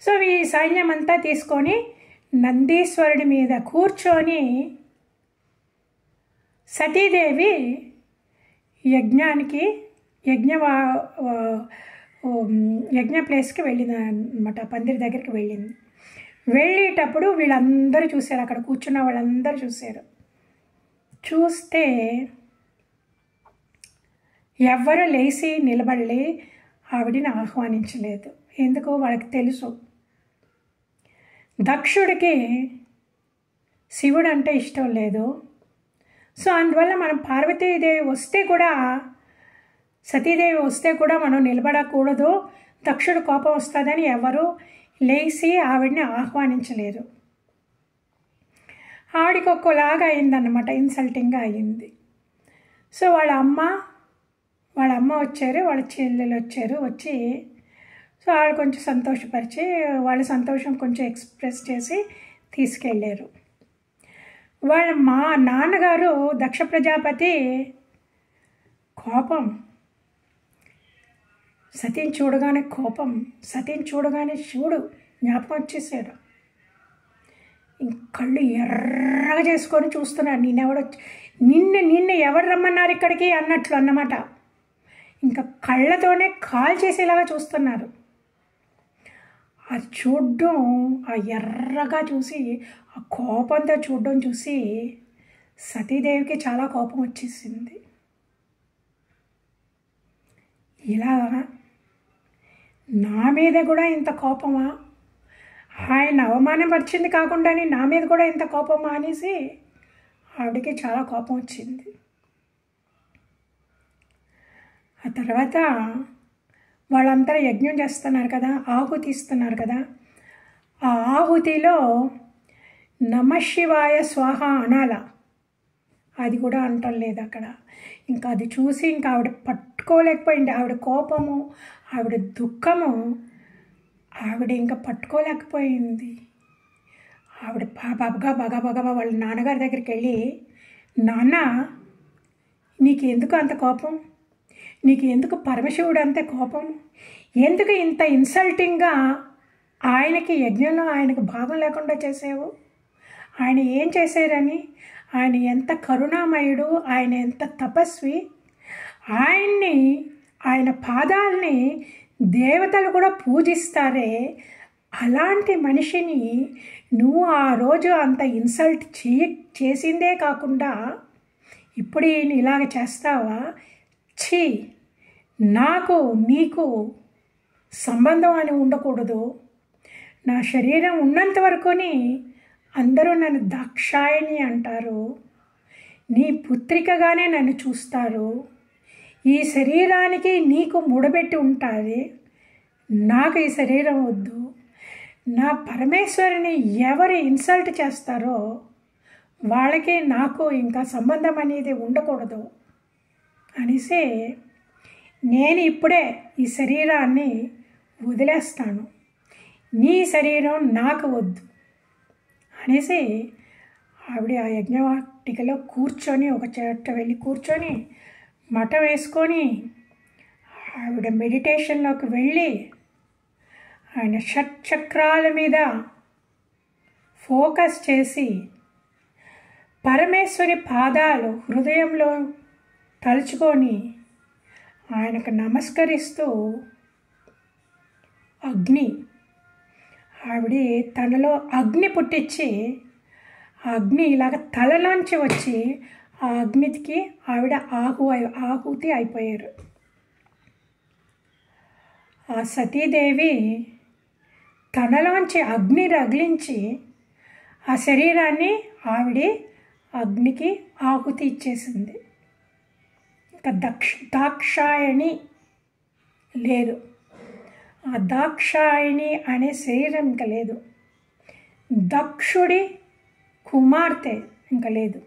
సో ఈ సైన్యం అంతా తీసుకొని నందీశ్వరుడి మీద కూర్చొని సతీదేవి యజ్ఞ ప్లేస్కి వెళ్ళింది అనమాట. పందిరి దగ్గరికి వెళ్ళింది. వెళ్ళేటప్పుడు వీళ్ళందరూ చూశారు, అక్కడ కూర్చున్న వాళ్ళందరూ చూశారు. చూస్తే ఎవ్వరూ లేచి నిలబడలే, ఆవిడని ఆహ్వానించలేదు. ఎందుకు వాళ్ళకి తెలుసు దక్షుడికి శివుడు అంటే ఇష్టం లేదు. సో అందువల్ల మనం పార్వతీదేవి వస్తే కూడా, సతీదేవి వస్తే కూడా మనం నిలబడకూడదు, దక్షుడు కోపం వస్తుందని ఎవరు లేచి ఆవిడని ఆహ్వానించలేరు. ఆవిడికి ఒక్కోలాగా అయిందన్నమాట, ఇన్సల్టింగ్గా అయింది. సో వాళ్ళ అమ్మ వచ్చారు, వాళ్ళ చెల్లెలు వచ్చారు. వచ్చి సో వాళ్ళు కొంచెం సంతోషపరిచి వాళ్ళ సంతోషం కొంచెం ఎక్స్ప్రెస్ చేసి తీసుకెళ్ళారు. మా నాన్నగారు దక్ష ప్రజాపతి కోపం, సతీని చూడగానే కోపం, సతీని చూడగానే శివుడు జ్ఞాపకం వచ్చేసాడు. కళ్ళు ఎర్రగా చేసుకొని చూస్తున్నాడు. నిన్ను ఎవరు రమ్మన్నారు ఇక్కడికి అన్నట్లు అన్నమాట. ఇంకా కళ్ళతోనే కాల్ చేసేలాగా చూస్తున్నారు. అది చూడడం, ఆ ఎర్రగా చూసి ఆ కోపంతో చూడడం చూసి సతీదేవికి చాలా కోపం వచ్చేసింది. ఇలా నా మీద కూడా ఇంత కోపమా, ఆయన అవమానపరిచింది కాకుండా నా మీద కూడా ఇంత కోపమా అనేసి ఆవిడకి చాలా కోపం వచ్చింది. ఆ తర్వాత వాళ్ళంతా యజ్ఞం చేస్తున్నారు కదా, ఆహుతి ఇస్తున్నారు కదా, ఆ ఆహుతిలో నమశివాయ స్వాహ అనాల, అది కూడా అంటం లేదు అక్కడ. ఇంకా అది చూసి ఇంకా ఆవిడ పట్టుకోలేకపోయింది. ఆవిడ కోపము, ఆవిడ దుఃఖము ఆవిడ ఇంకా పట్టుకోలేకపోయింది. ఆవిడ బగబగ వాళ్ళ నాన్నగారి దగ్గరికి వెళ్ళి, నాన్న నీకు ఎందుకు అంత కోపం, నీకు ఎందుకు పరమశివుడు అంతే కోపం, ఎందుకు ఇంత ఇన్సల్టింగ్గా ఆయనకి యజ్ఞంలో ఆయనకు భాగం లేకుండా చేసావు, ఆయన ఏం చేశారని, ఆయన ఎంత కరుణామయుడు, ఆయన ఎంత తపస్వి, ఆయన పాదాలని దేవతలు కూడా పూజిస్తారే, అలాంటి మనిషిని నువ్వు ఆ రోజు అంత ఇన్సల్ట్ చేసిందే కాకుండా ఇప్పుడు ఇలాగ చేస్తావా, ఛీ, నాకు నీకు సంబంధం అని ఉండకూడదు, నా శరీరం ఉన్నంత వరకుని అందరూ నన్ను దాక్షాయణి అంటారు, నీ పుత్రికగానే నన్ను చూస్తారు, ఈ శరీరానికి నీకు ముడబెట్టి ఉంటుంది, నాకు ఈ శరీరం వద్దు, నా పరమేశ్వరుని ఎవరు ఇన్సల్ట్ చేస్తారో వాళ్ళకి నాకు ఇంకా సంబంధం అనేది ఉండకూడదు అనేసి నేను ఇప్పుడే ఈ శరీరాన్ని వదిలేస్తాను, నీ శరీరం నాకు వద్దు అనేసి ఆవిడ ఆ యజ్ఞవాటికలో కూర్చొని, ఒక చోట వెళ్ళి కూర్చొని మఠం వేసుకొని ఆవిడ మెడిటేషన్లోకి వెళ్ళి ఆయన షట్చక్రాల మీద ఫోకస్ చేసి పరమేశ్వరి పాదాలు హృదయంలో తలుచుకొని ఆయనకు నమస్కరిస్తూ ఆవిడ తనలో అగ్ని పుట్టించి ఆ అగ్ని ఇలాగ తలలోంచి వచ్చి ఆ అగ్నికి ఆవిడ ఆహుతి అయిపోయారు. ఆ సతీదేవి తనలోంచి అగ్ని రగిలించి ఆ శరీరాన్ని ఆవిడ అగ్నికి ఆహుతి ఇచ్చేసింది. ఇంకా దాక్షాయణి లేదు, ఆ దాక్షాయణి అనే శరీరం ఇంకా లేదు, దక్షుడి కుమార్తె ఇంకా లేదు.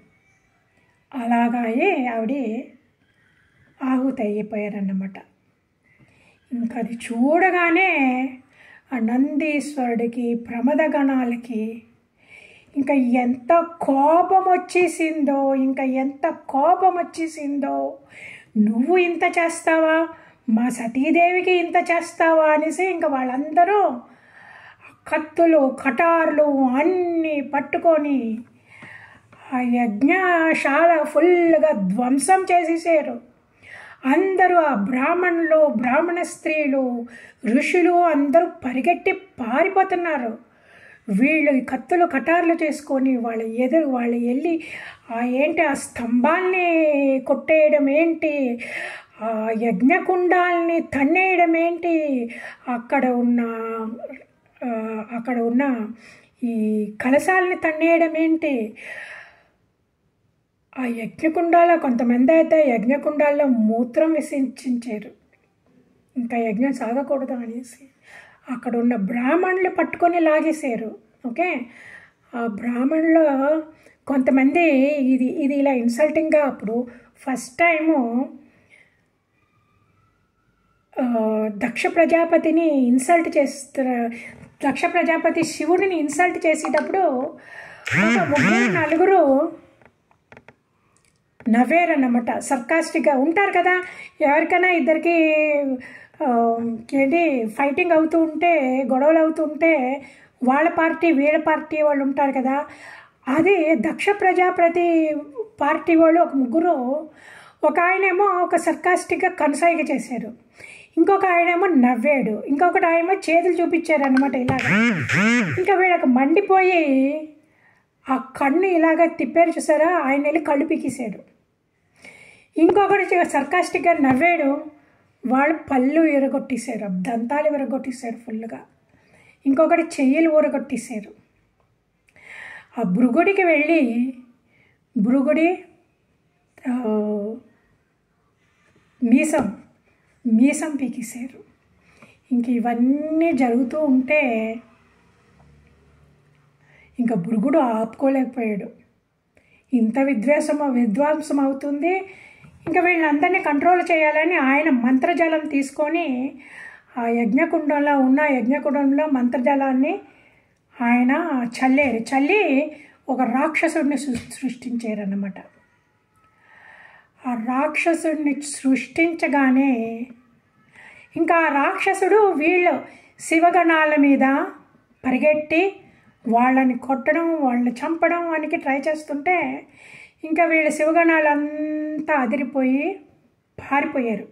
అలాగే ఆవిడ ఆహుతి అయిపోయారన్నమాట. ఇంకా అది చూడగానే ఆ నందీశ్వరుడికి ప్రమదగణాలకి ఇంకా ఎంత కోపం వచ్చేసిందో, నువ్వు ఇంత చేస్తావా, మా సతీదేవికి ఇంత చేస్తావా అనేసి ఇంకా వాళ్ళందరూ కత్తులు కటార్లు అన్నీ పట్టుకొని ఆ యజ్ఞశాల ఫుల్గా ధ్వంసం చేసేసారు. అందరూ ఆ బ్రాహ్మణులు, బ్రాహ్మణ స్త్రీలు, ఋషులు అందరూ పరిగెట్టి పారిపోతున్నారు. వీళ్ళు కత్తులు కటార్లు చేసుకొని వాళ్ళు వెళ్ళి ఆ స్తంభాల్ని కొట్టేయడం ఏంటి, ఆ యజ్ఞకుండాల్ని తన్నేయడం ఏంటి, అక్కడ ఉన్న ఈ కలశాలని తన్నేయడం ఏంటి, ఆ యజ్ఞకుండాల కొంతమంది అయితే యజ్ఞకుండాల్లో మూత్రం విసర్జించారు. ఇంకా యజ్ఞం సాగకూడదు అనేసి అక్కడ ఉన్న బ్రాహ్మణులు పట్టుకొని లాగేశారు. ఓకే, ఆ బ్రాహ్మణులు కొంతమంది ఇది ఇలా ఇన్సల్టింగ్గా అప్పుడు ఫస్ట్ టైము దక్ష ప్రజాపతిని ఇన్సల్ట్ దక్ష ప్రజాపతి శివుడిని ఇన్సల్ట్ చేసేటప్పుడు నలుగురు నవ్వేరన్నమాట. సర్కాస్టిక్గా ఉంటారు కదా, ఎవరికైనా ఇద్దరికి ఫైటింగ్ అవుతూ ఉంటే, గొడవలు అవుతూ ఉంటే వాళ్ళ పార్టీ వీళ్ళ పార్టీ వాళ్ళు ఉంటారు కదా, అది దక్ష ప్రజాపతి పార్టీ వాళ్ళు ఒక ముగ్గురు, ఒక ఆయనేమో ఒక సర్కాస్టిక్గా కనసాయిగా చేశారు, ఇంకొక ఆయనేమో నవ్వాడు, ఇంకొకటి ఆయనేమో చేతులు చూపించారు అన్నమాట ఇలాగ. ఇంకా వీళ్ళకి మండిపోయి ఆ కన్ను ఇలాగ తిప్పారు చూసారా, ఆయన వెళ్ళి కళ్ళు పీకేశాడు. ఇంకొకటి సర్కాస్టిక్గా నవ్వాడు, వాళ్ళు పళ్ళు విరగొట్టేశారు, దంతాలు విరగొట్టేశారు ఫుల్గా. ఇంకొకటి చెయ్యలు ఊరగొట్టేశారు. ఆ భృగుడికి వెళ్ళి భృగుడి మీసం పీకేశారు. ఇంక ఇవన్నీ జరుగుతూ ఉంటే ఇంకా భృగుడు ఆపుకోలేకపోయాడు. ఇంత విధ్వంసం అవుతుంది, ఇంకా వీళ్ళందరినీ కంట్రోల్ చేయాలని ఆయన మంత్రజలం తీసుకొని ఆ యజ్ఞకుండంలో మంత్రజలాన్ని ఆయన చల్లి ఒక రాక్షసుడిని సృష్టించారన్నమాట. ఆ రాక్షసుడిని సృష్టించగానే ఇంకా ఆ రాక్షసుడు వీళ్ళు శివగణాల మీద పరిగెట్టి వాళ్ళని కొట్టడం, వాళ్ళని చంపడం అని ట్రై చేస్తుంటే ఇంకా వీళ్ళ శివగణాలంతా అదిరిపోయి పారిపోయారు,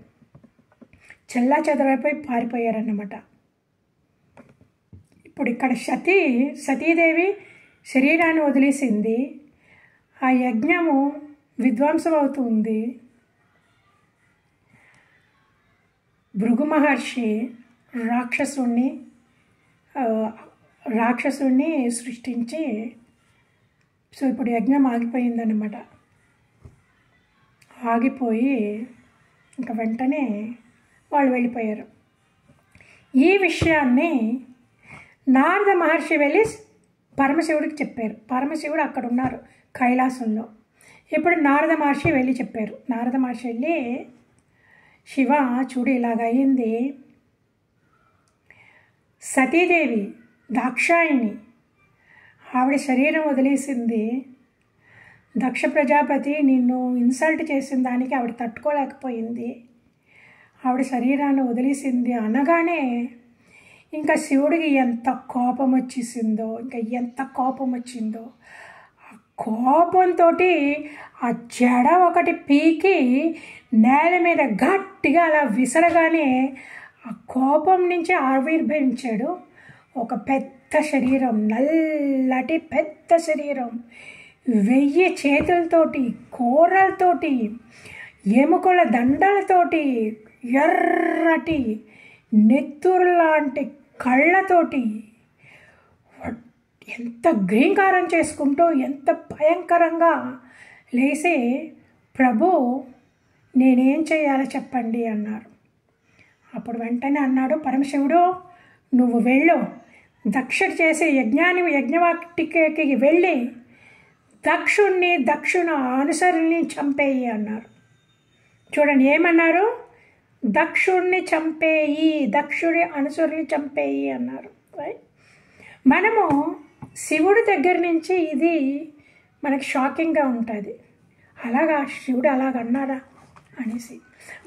చెల్లా చెదరైపోయి పారిపోయారన్నమాట. ఇప్పుడు ఇక్కడ సతీదేవి శరీరాన్ని వదిలేసింది, ఆ యజ్ఞము విధ్వంసం అవుతుంది. భృగు మహర్షి రాక్షసుణ్ణి సృష్టించి, సో ఇప్పుడు యజ్ఞం ఆగిపోయిందన్నమాట. ఆగిపోయి ఇంకా వెంటనే వాళ్ళు వెళ్ళిపోయారు. ఈ విషయాన్ని నారద మహర్షి వెళ్ళి పరమశివుడికి చెప్పారు. పరమశివుడు అక్కడ ఉన్నారు కైలాసంలో. ఇప్పుడు నారద మహర్షి వెళ్ళి చెప్పారు. నారద మహర్షి వెళ్ళి, శివ చూడు ఇలాగ అయింది, సతీదేవి దాక్షాయిని ఆవిడ శరీరం వదిలేసింది, దక్ష ప్రజాపతి నిన్ను ఇన్సల్ట్ చేసిన దానికి ఆవిడ తట్టుకోలేకపోయింది, ఆవిడ శరీరాన్ని వదిలేసింది అనగానే ఇంకా శివుడికి ఎంత కోపం వచ్చేసిందో, ఇంకా ఎంత కోపం వచ్చిందో, ఆ కోపంతో ఆ జడ ఒకటి పీకి నేల మీద గట్టిగా అలా విసరగానే ఆ కోపం నుంచి ఆవిర్భవించాడు ఒక పెద్ద శరీరం, నల్లటి పెద్ద శరీరం, 1000 చేతులతోటి, కూరలతోటి, ఎముకల దండలతోటి, ఎర్రటి నెత్తురు లాంటి కళ్ళతోటి, ఎంత గ్రీంకారం చేసుకుంటూ ఎంత భయంకరంగా లేసి, ప్రభు నేనేం చేయాలో చెప్పండి అన్నారు. అప్పుడు వెంటనే అన్నాడు పరమశివుడు, నువ్వు వెళ్ళు, దక్షుడు చేసే యజ్ఞవాటికి వెళ్ళి దక్షుణ అనుసరుల్ని చంపేయి అన్నారు. చూడండి ఏమన్నారు, దక్షుడిని చంపేయి, దక్షుడి అనుసరుని చంపేయి అన్నారు. మనము శివుడి దగ్గర నుంచి ఇది మనకి షాకింగ్గా ఉంటుంది. అలాగా శివుడు అలాగన్నారా అనేసి.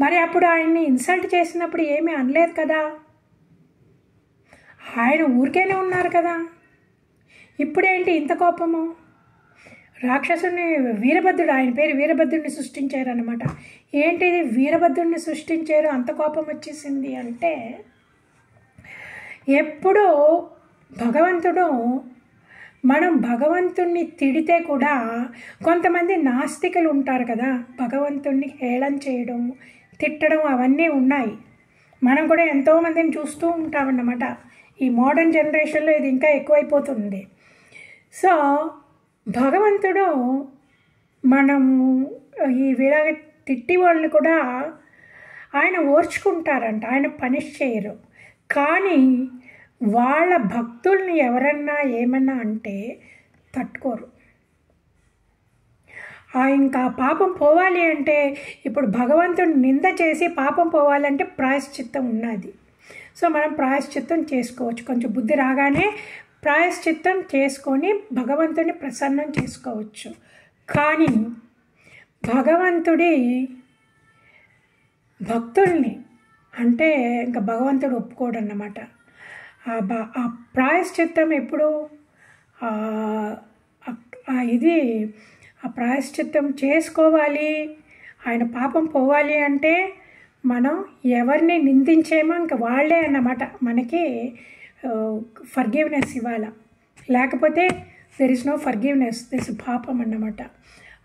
మరి అప్పుడు ఆయన్ని ఇన్సల్ట్ చేసినప్పుడు ఏమీ అనలేదు కదా, ఆయన ఊరికేనే ఉన్నారు కదా, ఇప్పుడేంటి ఇంత కోపము? రాక్షసుని వీరభద్రుడు, ఆయన పేరు వీరభద్రుడిని సృష్టించారు అన్నమాట. ఏంటిది వీరభద్రుడిని సృష్టించారు, అంత కోపం వచ్చేసింది అంటే, ఎప్పుడూ భగవంతుడు, మనం భగవంతుణ్ణి తిడితే కూడా కొంతమంది నాస్తికులు ఉంటారు కదా, భగవంతుణ్ణి హేళన చేయడం, తిట్టడం అవన్నీ ఉన్నాయి. మనం కూడా ఎంతోమందిని చూస్తూ ఉంటామన్నమాట. ఈ మోడర్న్ జనరేషన్లో ఇది ఇంకా ఎక్కువైపోతుంది. సో భగవంతుడు మనం ఈ విధంగా తిట్టి వాళ్ళని కూడా ఆయన ఓర్చుకుంటారంట, ఆయన పనిష్ చేయరు. కానీ వాళ్ళ భక్తుల్ని ఎవరన్నా ఏమన్నా అంటే తట్టుకోరు. ఇంకా పాపం పోవాలి అంటే, ఇప్పుడు భగవంతుడిని నింద చేసి పాపం పోవాలంటే ప్రాయశ్చిత్తం ఉన్నది. సో మనం ప్రాయశ్చిత్తం చేసుకోవచ్చు, కొంచెం బుద్ధి రాగానే ప్రాయశ్చిత్తం చేసుకొని భగవంతుడిని ప్రసన్నం చేసుకోవచ్చు. కానీ భగవంతుడి భక్తుల్ని అంటే ఇంకా భగవంతుడు ఒప్పుకోడు అన్నమాట. ఆ ప్రాయశ్చిత్తం ఎప్పుడు ఇది ఆ ప్రాయశ్చిత్తం చేసుకోవాలి, ఆయన పాపం పోవాలి అంటే మనం ఎవరిని నిందించేమో ఇంక వాళ్ళే అన్నమాట మనకి ఫర్గివ్నెస్ ఇవ్వాల. లేకపోతే there is no forgiveness, this పాపం అన్నమాట.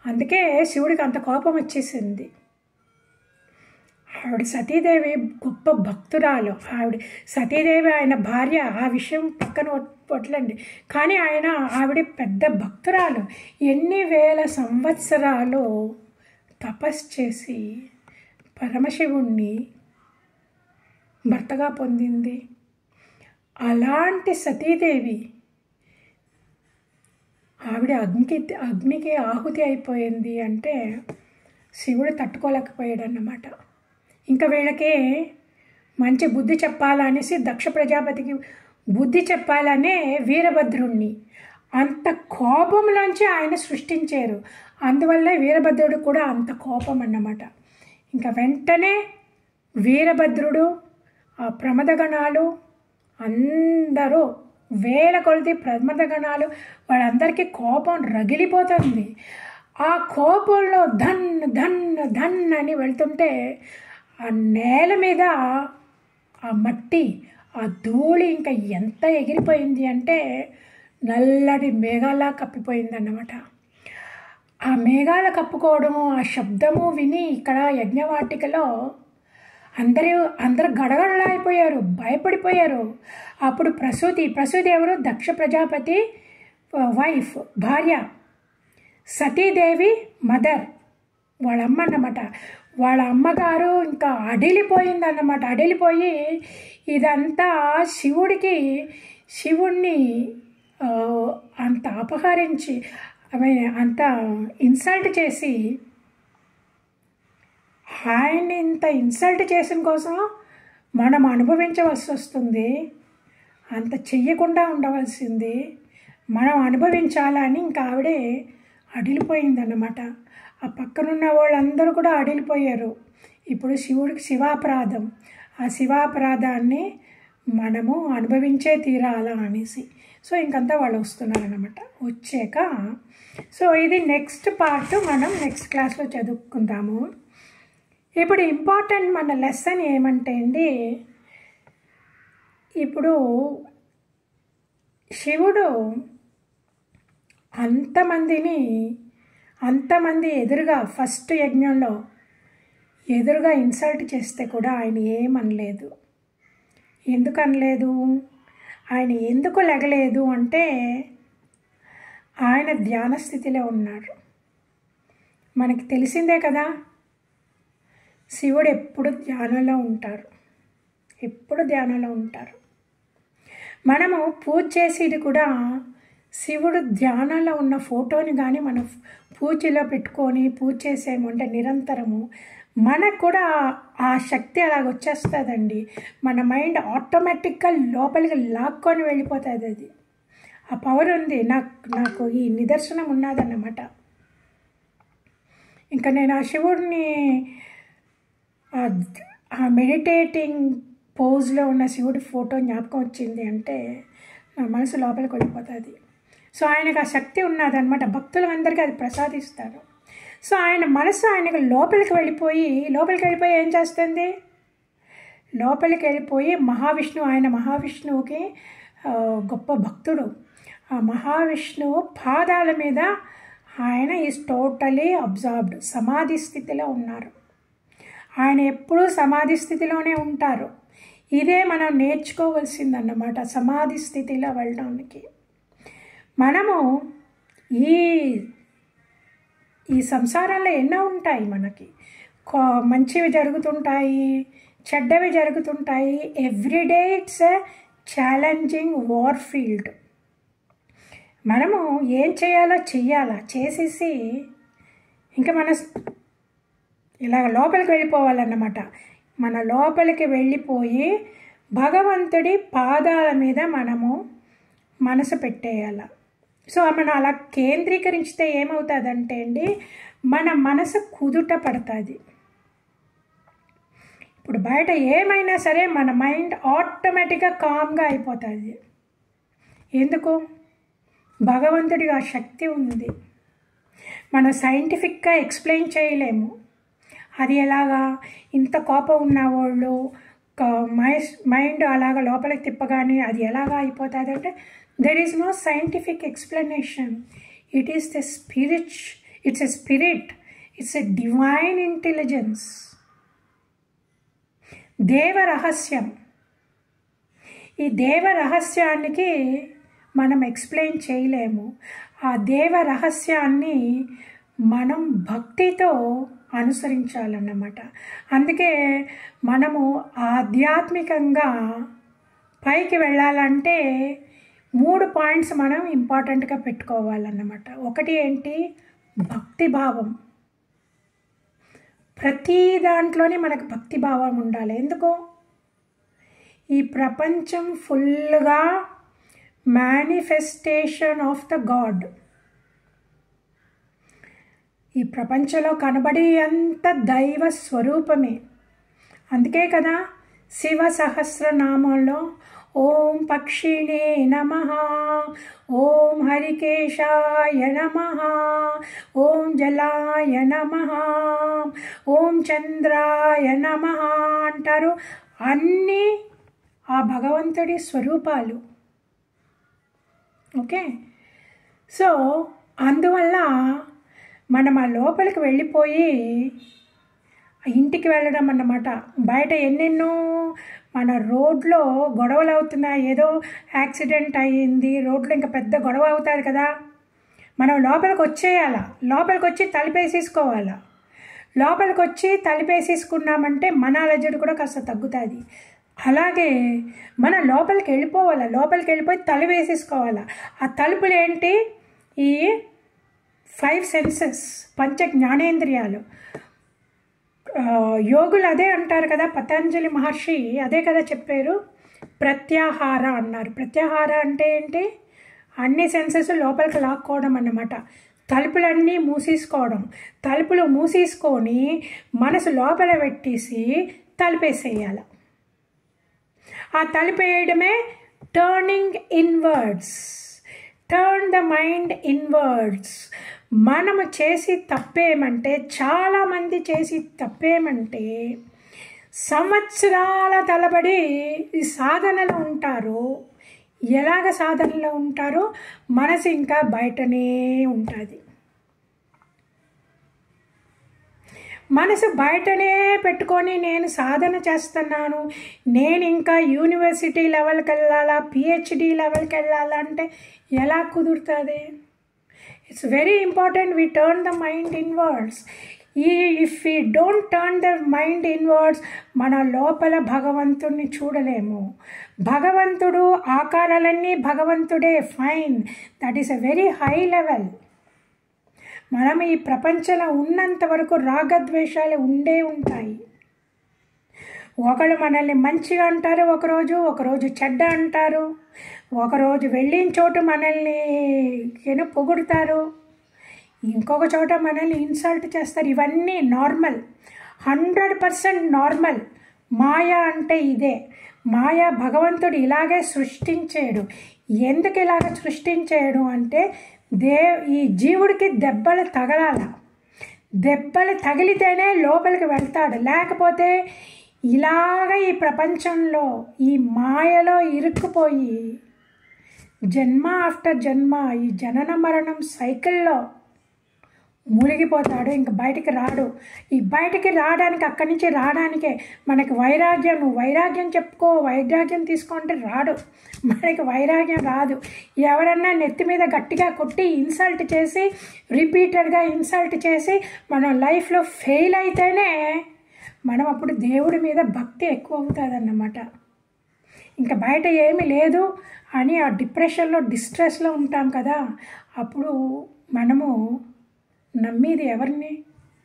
అందుకే శివుడికి అంత కోపం వచ్చేసింది. ఆవిడ సతీదేవి గొప్ప భక్తురాలు, సతీదేవి ఆయన భార్య, ఆ విషయం పక్కన వట్లండి. కానీ ఆవిడ పెద్ద భక్తురాలు, ఎన్ని వేల సంవత్సరాలు తపస్సు చేసి పరమశివుణ్ణి భర్తగా పొందింది. అలాంటి సతీదేవి ఆవిడ అగ్నికి ఆహుతి అయిపోయింది అంటే శివుడు తట్టుకోలేకపోయాడు అన్నమాట. ఇంకా వీళ్ళకి మంచి బుద్ధి చెప్పాలనేసి దక్ష ప్రజాపతికి బుద్ధి చెప్పాలనే వీరభద్రుణ్ణి అంత కోపంలోంచి ఆయన సృష్టించారు. అందువల్ల వీరభద్రుడు కూడా అంత కోపం అన్నమాట. ఇంకా వెంటనే వీరభద్రుడు, ఆ ప్రమదగణాలు అందరూ వేల కొలది ప్రమదగణాలు, వాళ్ళందరికీ కోపం రగిలిపోతుంది. ఆ కోపంలో ధన్ ధన్ ధన్ అని వెళ్తుంటే ఆ నేల మీద ఆ మట్టి, ఆ ధూళి ఇంకా ఎంత ఎగిరిపోయింది అంటే నల్లటి మేఘాలా కప్పిపోయిందన్నమాట. ఆ మేఘాలు కప్పుకోవడము, ఆ శబ్దము విని ఇక్కడ యజ్ఞవాటికలో అందరూ గడగడలాగిపోయారు, భయపడిపోయారు. అప్పుడు ప్రసూతి ఎవరు? దక్ష ప్రజాపతి వైఫ్, భార్య, సతీదేవి మదర్, వాళ్ళ అమ్మ అన్నమాట. వాళ్ళ అమ్మగారు ఇంకా అడిలిపోయిందన్నమాట. అడిలిపోయి ఇదంతా శివుణ్ణి అంత అపహరించి అంత ఇన్సల్ట్ చేసి, ఆయన్ని ఇంత ఇన్సల్ట్ చేసిన కోసం మనం అనుభవించవలసి వస్తుంది. అంత చెయ్యకుండా ఉండవలసింది మనం అనుభవించాలని ఇంకా ఆవిడే అడిలిపోయిందన్నమాట. ఆ పక్కనున్న వాళ్ళందరూ కూడా అడిలిపోయారు. ఇప్పుడు శివుడికి శివాపరాధం, ఆ శివాపరాధాన్ని మనము అనుభవించే తీరాలా అనేసి. సో ఇంకంతా వాళ్ళు వస్తున్నారన్నమాట. వచ్చాక సో ఇది నెక్స్ట్ పార్ట్ మనం నెక్స్ట్ క్లాస్లో చదువుకుందాము. ఇప్పుడు ఇంపార్టెంట్ మన లెసన్ ఏమంటే అండి, ఇప్పుడు శివుడు అంతమంది ఎదురుగా ఫస్ట్ యజ్ఞంలో ఎదురుగా ఇన్సల్ట్ చేస్తే కూడా ఆయన ఏమనలేదు. ఎందుకు అనలేదు? ఆయన ఎందుకు లెగలేదు అంటే ఆయన ధ్యాన స్థితిలో ఉన్నాడు. మనకి తెలిసిందే కదా, శివుడు ఎప్పుడు ధ్యానంలో ఉంటారు, ఎప్పుడు ధ్యానంలో ఉంటారు. మనము పూజ చేసేది కూడా శివుడు ధ్యానంలో ఉన్న ఫోటోని కానీ మనం పూజలో పెట్టుకొని పూజ చేసేము అంటే నిరంతరము మనకు కూడా ఆ శక్తి అలాగ వచ్చేస్తుందండి. మన మైండ్ ఆటోమేటిక్గా లోపలికి లాక్కొని వెళ్ళిపోతుంది. అది ఆ పవర్ ఉంది. నాకు ఈ నిదర్శనం ఉన్నదన్నమాట. ఇంకా నేను ఆ శివుడిని ఆ మెడిటేటింగ్ పోజ్లో ఉన్న శివుడి ఫోటో జ్ఞాపకం వచ్చింది అంటే నా మనసు లోపలికి వెళ్ళిపోతుంది. సో ఆయనకు ఆ శక్తి ఉన్నదన్నమాట. భక్తులందరికీ అది ప్రసాదిస్తారు. సో ఆయన మనసు ఆయనకు లోపలికి వెళ్ళిపోయి ఏం చేస్తుంది? లోపలికి వెళ్ళిపోయి ఆయన మహావిష్ణువుకి గొప్ప భక్తుడు. ఆ మహావిష్ణువు పాదాల మీద ఆయన ఈజ్ టోటలీ అబ్జార్బ్డ్, సమాధి స్థితిలో ఉన్నారు. ఆయన ఎప్పుడూ సమాధి స్థితిలోనే ఉంటారు. ఇదే మనం నేర్చుకోవాల్సిందన్నమాట, సమాధి స్థితిలో వెళ్ళడానికి. మనము ఈ సంసారంలో ఎన్నో ఉంటాయి. మనకి మంచివి జరుగుతుంటాయి, చెడ్డవి జరుగుతుంటాయి. Everyday it's a challenging war field. మనము ఏం చేయాలో చేసేసి ఇంకా ఇలా లోపలికి వెళ్ళిపోవాలన్నమాట. మన లోపలికి వెళ్ళిపోయి భగవంతుడి పాదాల మీద మనము మనసు పెట్టేయాల. సో మనం అలా కేంద్రీకరించితే ఏమవుతుందంటే అండి, మన మనసు కుదుట పడుతుంది. ఇప్పుడు బయట ఏమైనా సరే మన మైండ్ ఆటోమేటిక్గా కామ్గా అయిపోతుంది. ఎందుకు? భగవంతుడికి ఆ శక్తి ఉంది. మనం సైంటిఫిక్గా ఎక్స్ప్లెయిన్ చేయలేము. అది ఎలాగా ఇంత కోపం ఉన్నవాళ్ళు మైండ్ అలాగా లోపలికి తిప్పగానే అది ఎలాగా అయిపోతుంది అంటే there is no scientific explanation. It is the spirit. It's a spirit. It's a divine intelligence. దేవ రహస్యం. ఈ దేవ రహస్యానికి మనం ఎక్స్ప్లెయిన్ చేయలేము. ఆ దేవ రహస్యాన్ని మనం భక్తితో అనుసరించాలన్నమాట. అందుకే మనము ఆధ్యాత్మికంగా పైకి వెళ్ళాలంటే 3 పాయింట్స్ మనం ఇంపార్టెంట్గా పెట్టుకోవాలన్నమాట. ఒకటి ఏంటి? భక్తిభావం. ప్రతి దాంట్లోనే మనకు భక్తిభావం ఉండాలి. ఎందుకు? ఈ ప్రపంచం ఫుల్గా మేనిఫెస్టేషన్ ఆఫ్ ద గాడ్. ఈ ప్రపంచంలో కనబడి అంత దైవ స్వరూపమే. అందుకే కదా శివ సహస్రనామంలో ఓం పక్షిణే నమః, ఓం హరికేశాయ నమః, ఓం జలాయ నమః, ఓం చంద్రాయ నమః అంటారు. అన్నీ ఆ భగవంతుడి స్వరూపాలు. ఓకే, సో అందువల్ల మనం ఆ లోపలికి వెళ్ళిపోయి ఇంటికి వెళ్ళడం అన్నమాట. బయట ఎన్నెన్నో మన రోడ్లో గొడవలు అవుతున్నాయి. ఏదో యాక్సిడెంట్ అయ్యింది, రోడ్లో ఇంకా పెద్ద గొడవ అవుతుంది కదా. మనం లోపలికి వచ్చేయాల, లోపలికి వచ్చి తలుపేసేసుకోవాలా. లోపలికి వచ్చి తలుపేసేసుకున్నామంటే మన అలజడి కూడా కాస్త తగ్గుతుంది. అలాగే మనం లోపలికి వెళ్ళిపోవాలా, లోపలికి వెళ్ళిపోయి తలుపు వేసేసుకోవాలా. ఆ తలుపులు ఏంటి? ఈ 5 సెన్సెస్, పంచ జ్ఞానేంద్రియాలు. యోగులు అదే అంటారు కదా, పతంజలి మహర్షి అదే కదా చెప్పారు, ప్రత్యాహార అన్నారు. ప్రత్యాహార అంటే ఏంటి? అన్ని సెన్సెస్ లోపలికి లాక్కోవడం అన్నమాట. తలుపులన్నీ మూసేసుకోవడం, తలుపులు మూసేసుకొని మనసు లోపల పెట్టేసి తలుపేసేయాలి. ఆ తలుపేయడమే turning inwards, turn the mind inwards. మనము చేసి తప్పేమంటే, చాలామంది చేసి తప్పేమంటే సంవత్సరాల తలబడి ఈ సాధనలో ఉంటారు. ఎలాగ సాధనలో ఉంటారో మనసు ఇంకా బయటనే ఉంటుంది. మనసు బయటనే పెట్టుకొని నేను సాధన చేస్తున్నాను, నేను ఇంకా యూనివర్సిటీ లెవెల్కి వెళ్ళాలా, పిహెచ్డి లెవెల్కి వెళ్ళాలా అంటే ఎలా కుదురుతుంది? It's very important we turn the mind inwards. If we don't turn the mind inwards మన లోపల భగవంతుడిని చూడలేము. భగవంతుడు ఆకారాలన్నీ భగవంతుడే, fine, that is a very high level. మనం ఈ ప్రపంచంలో ఉన్నంత వరకు రాగద్వేషాలు ఉండే ఉంటాయి. ఒకళ్ళు మనల్ని మంచిగా అంటారు, ఒకరోజు చెడ్డ అంటారు, ఒకరోజు వెళ్ళిన చోటు మనల్ని పొగుడుతారు, ఇంకొక చోట మనల్ని ఇన్సల్ట్ చేస్తారు. ఇవన్నీ నార్మల్, 100% నార్మల్. మాయ అంటే ఇదే. మాయ భగవంతుడు ఇలాగే సృష్టించాడు. ఎందుకు ఇలాగ సృష్టించాడు అంటే ఈ జీవుడికి దెబ్బలు తగలాల, దెబ్బలు తగిలితేనే లోపలికి వెళ్తాడు. లేకపోతే ఇలాగ ఈ ప్రపంచంలో ఈ మాయలో ఇరుక్కుపోయి జన్మ ఆఫ్టర్ జన్మ ఈ జనన మరణం సైకిల్లో మునిగిపోతాడు. ఇంక బయటికి రాడు. ఈ బయటికి రావడానికి, అక్కడి నుంచి రావడానికే మనకి వైరాగ్యం, నువ్వు వైరాగ్యం చెప్పుకో, వైరాగ్యం తీసుకుంటే రాడు. మనకి వైరాగ్యం రాదు. ఎవరన్నా నెత్తి మీద గట్టిగా కొట్టి ఇన్సల్ట్ చేసి, రిపీటెడ్గా ఇన్సల్ట్ చేసి మనం లైఫ్లో ఫెయిల్ అయితేనే మనం అప్పుడు దేవుడి మీద భక్తి ఎక్కువ అవుతుంది అన్నమాట. ఇంకా బయట ఏమీ లేదు అని ఆ డిప్రెషన్లో, డిస్ట్రెస్లో ఉంటాం కదా, అప్పుడు మనము నమ్మేది ఎవరిని?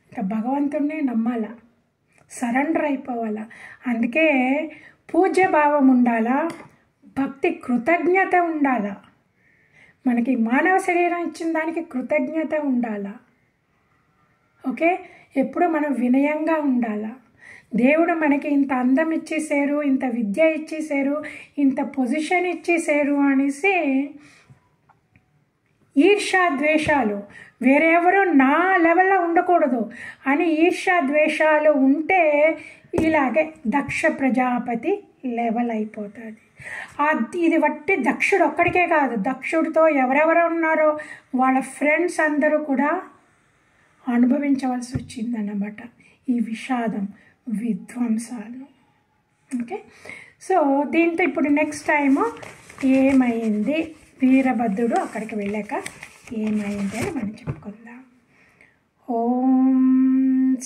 ఇంకా భగవంతుడినే నమ్మాలా, సరెండర్ అయిపోవాలా. అందుకే పూజ్య భావం ఉండాలా, భక్తి కృతజ్ఞత ఉండాలా. మనకి మానవ శరీరం ఇచ్చిన దానికి కృతజ్ఞత ఉండాలా. ఓకే, ఎప్పుడు మనం వినయంగా ఉండాలా. దేవుడు మనకి ఇంత అందం ఇచ్చేసారు, ఇంత విద్య ఇచ్చేసారు, ఇంత పొజిషన్ ఇచ్చేసారు అనేసి ఈర్ష్యాద్వేషాలు, వేరెవరో నా లెవెల్లో ఉండకూడదు అని ఈర్ష్యాద్వేషాలు ఉంటే ఇలాగే దక్ష ప్రజాపతి లెవెల్ అయిపోతుంది. ఇది బట్టి దక్షుడు ఒక్కడికే కాదు, దక్షుడితో ఎవరెవరు ఉన్నారో వాళ్ళ ఫ్రెండ్స్ అందరూ కూడా అనుభవించవలసి వచ్చిందన్నమాట ఈ విషాదం, విధ్వంసాలు. ఓకే, సో దీంతో ఇప్పుడు నెక్స్ట్ టైము ఏమైంది, వీరభద్రుడు అక్కడికి వెళ్ళాక ఏమైంది అని మనం చెప్పుకుందాం. ఓం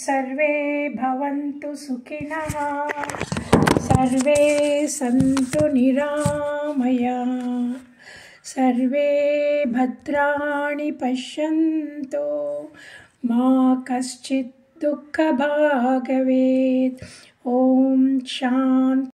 సర్వే భవంతు సుఖినః, సర్వే సంతు నిరామయా, సర్వే భద్రాణి పశ్యంతు, మా కశ్చిత్ దుఃఖ భాగ్ భవేత్. ఓం శాంతి.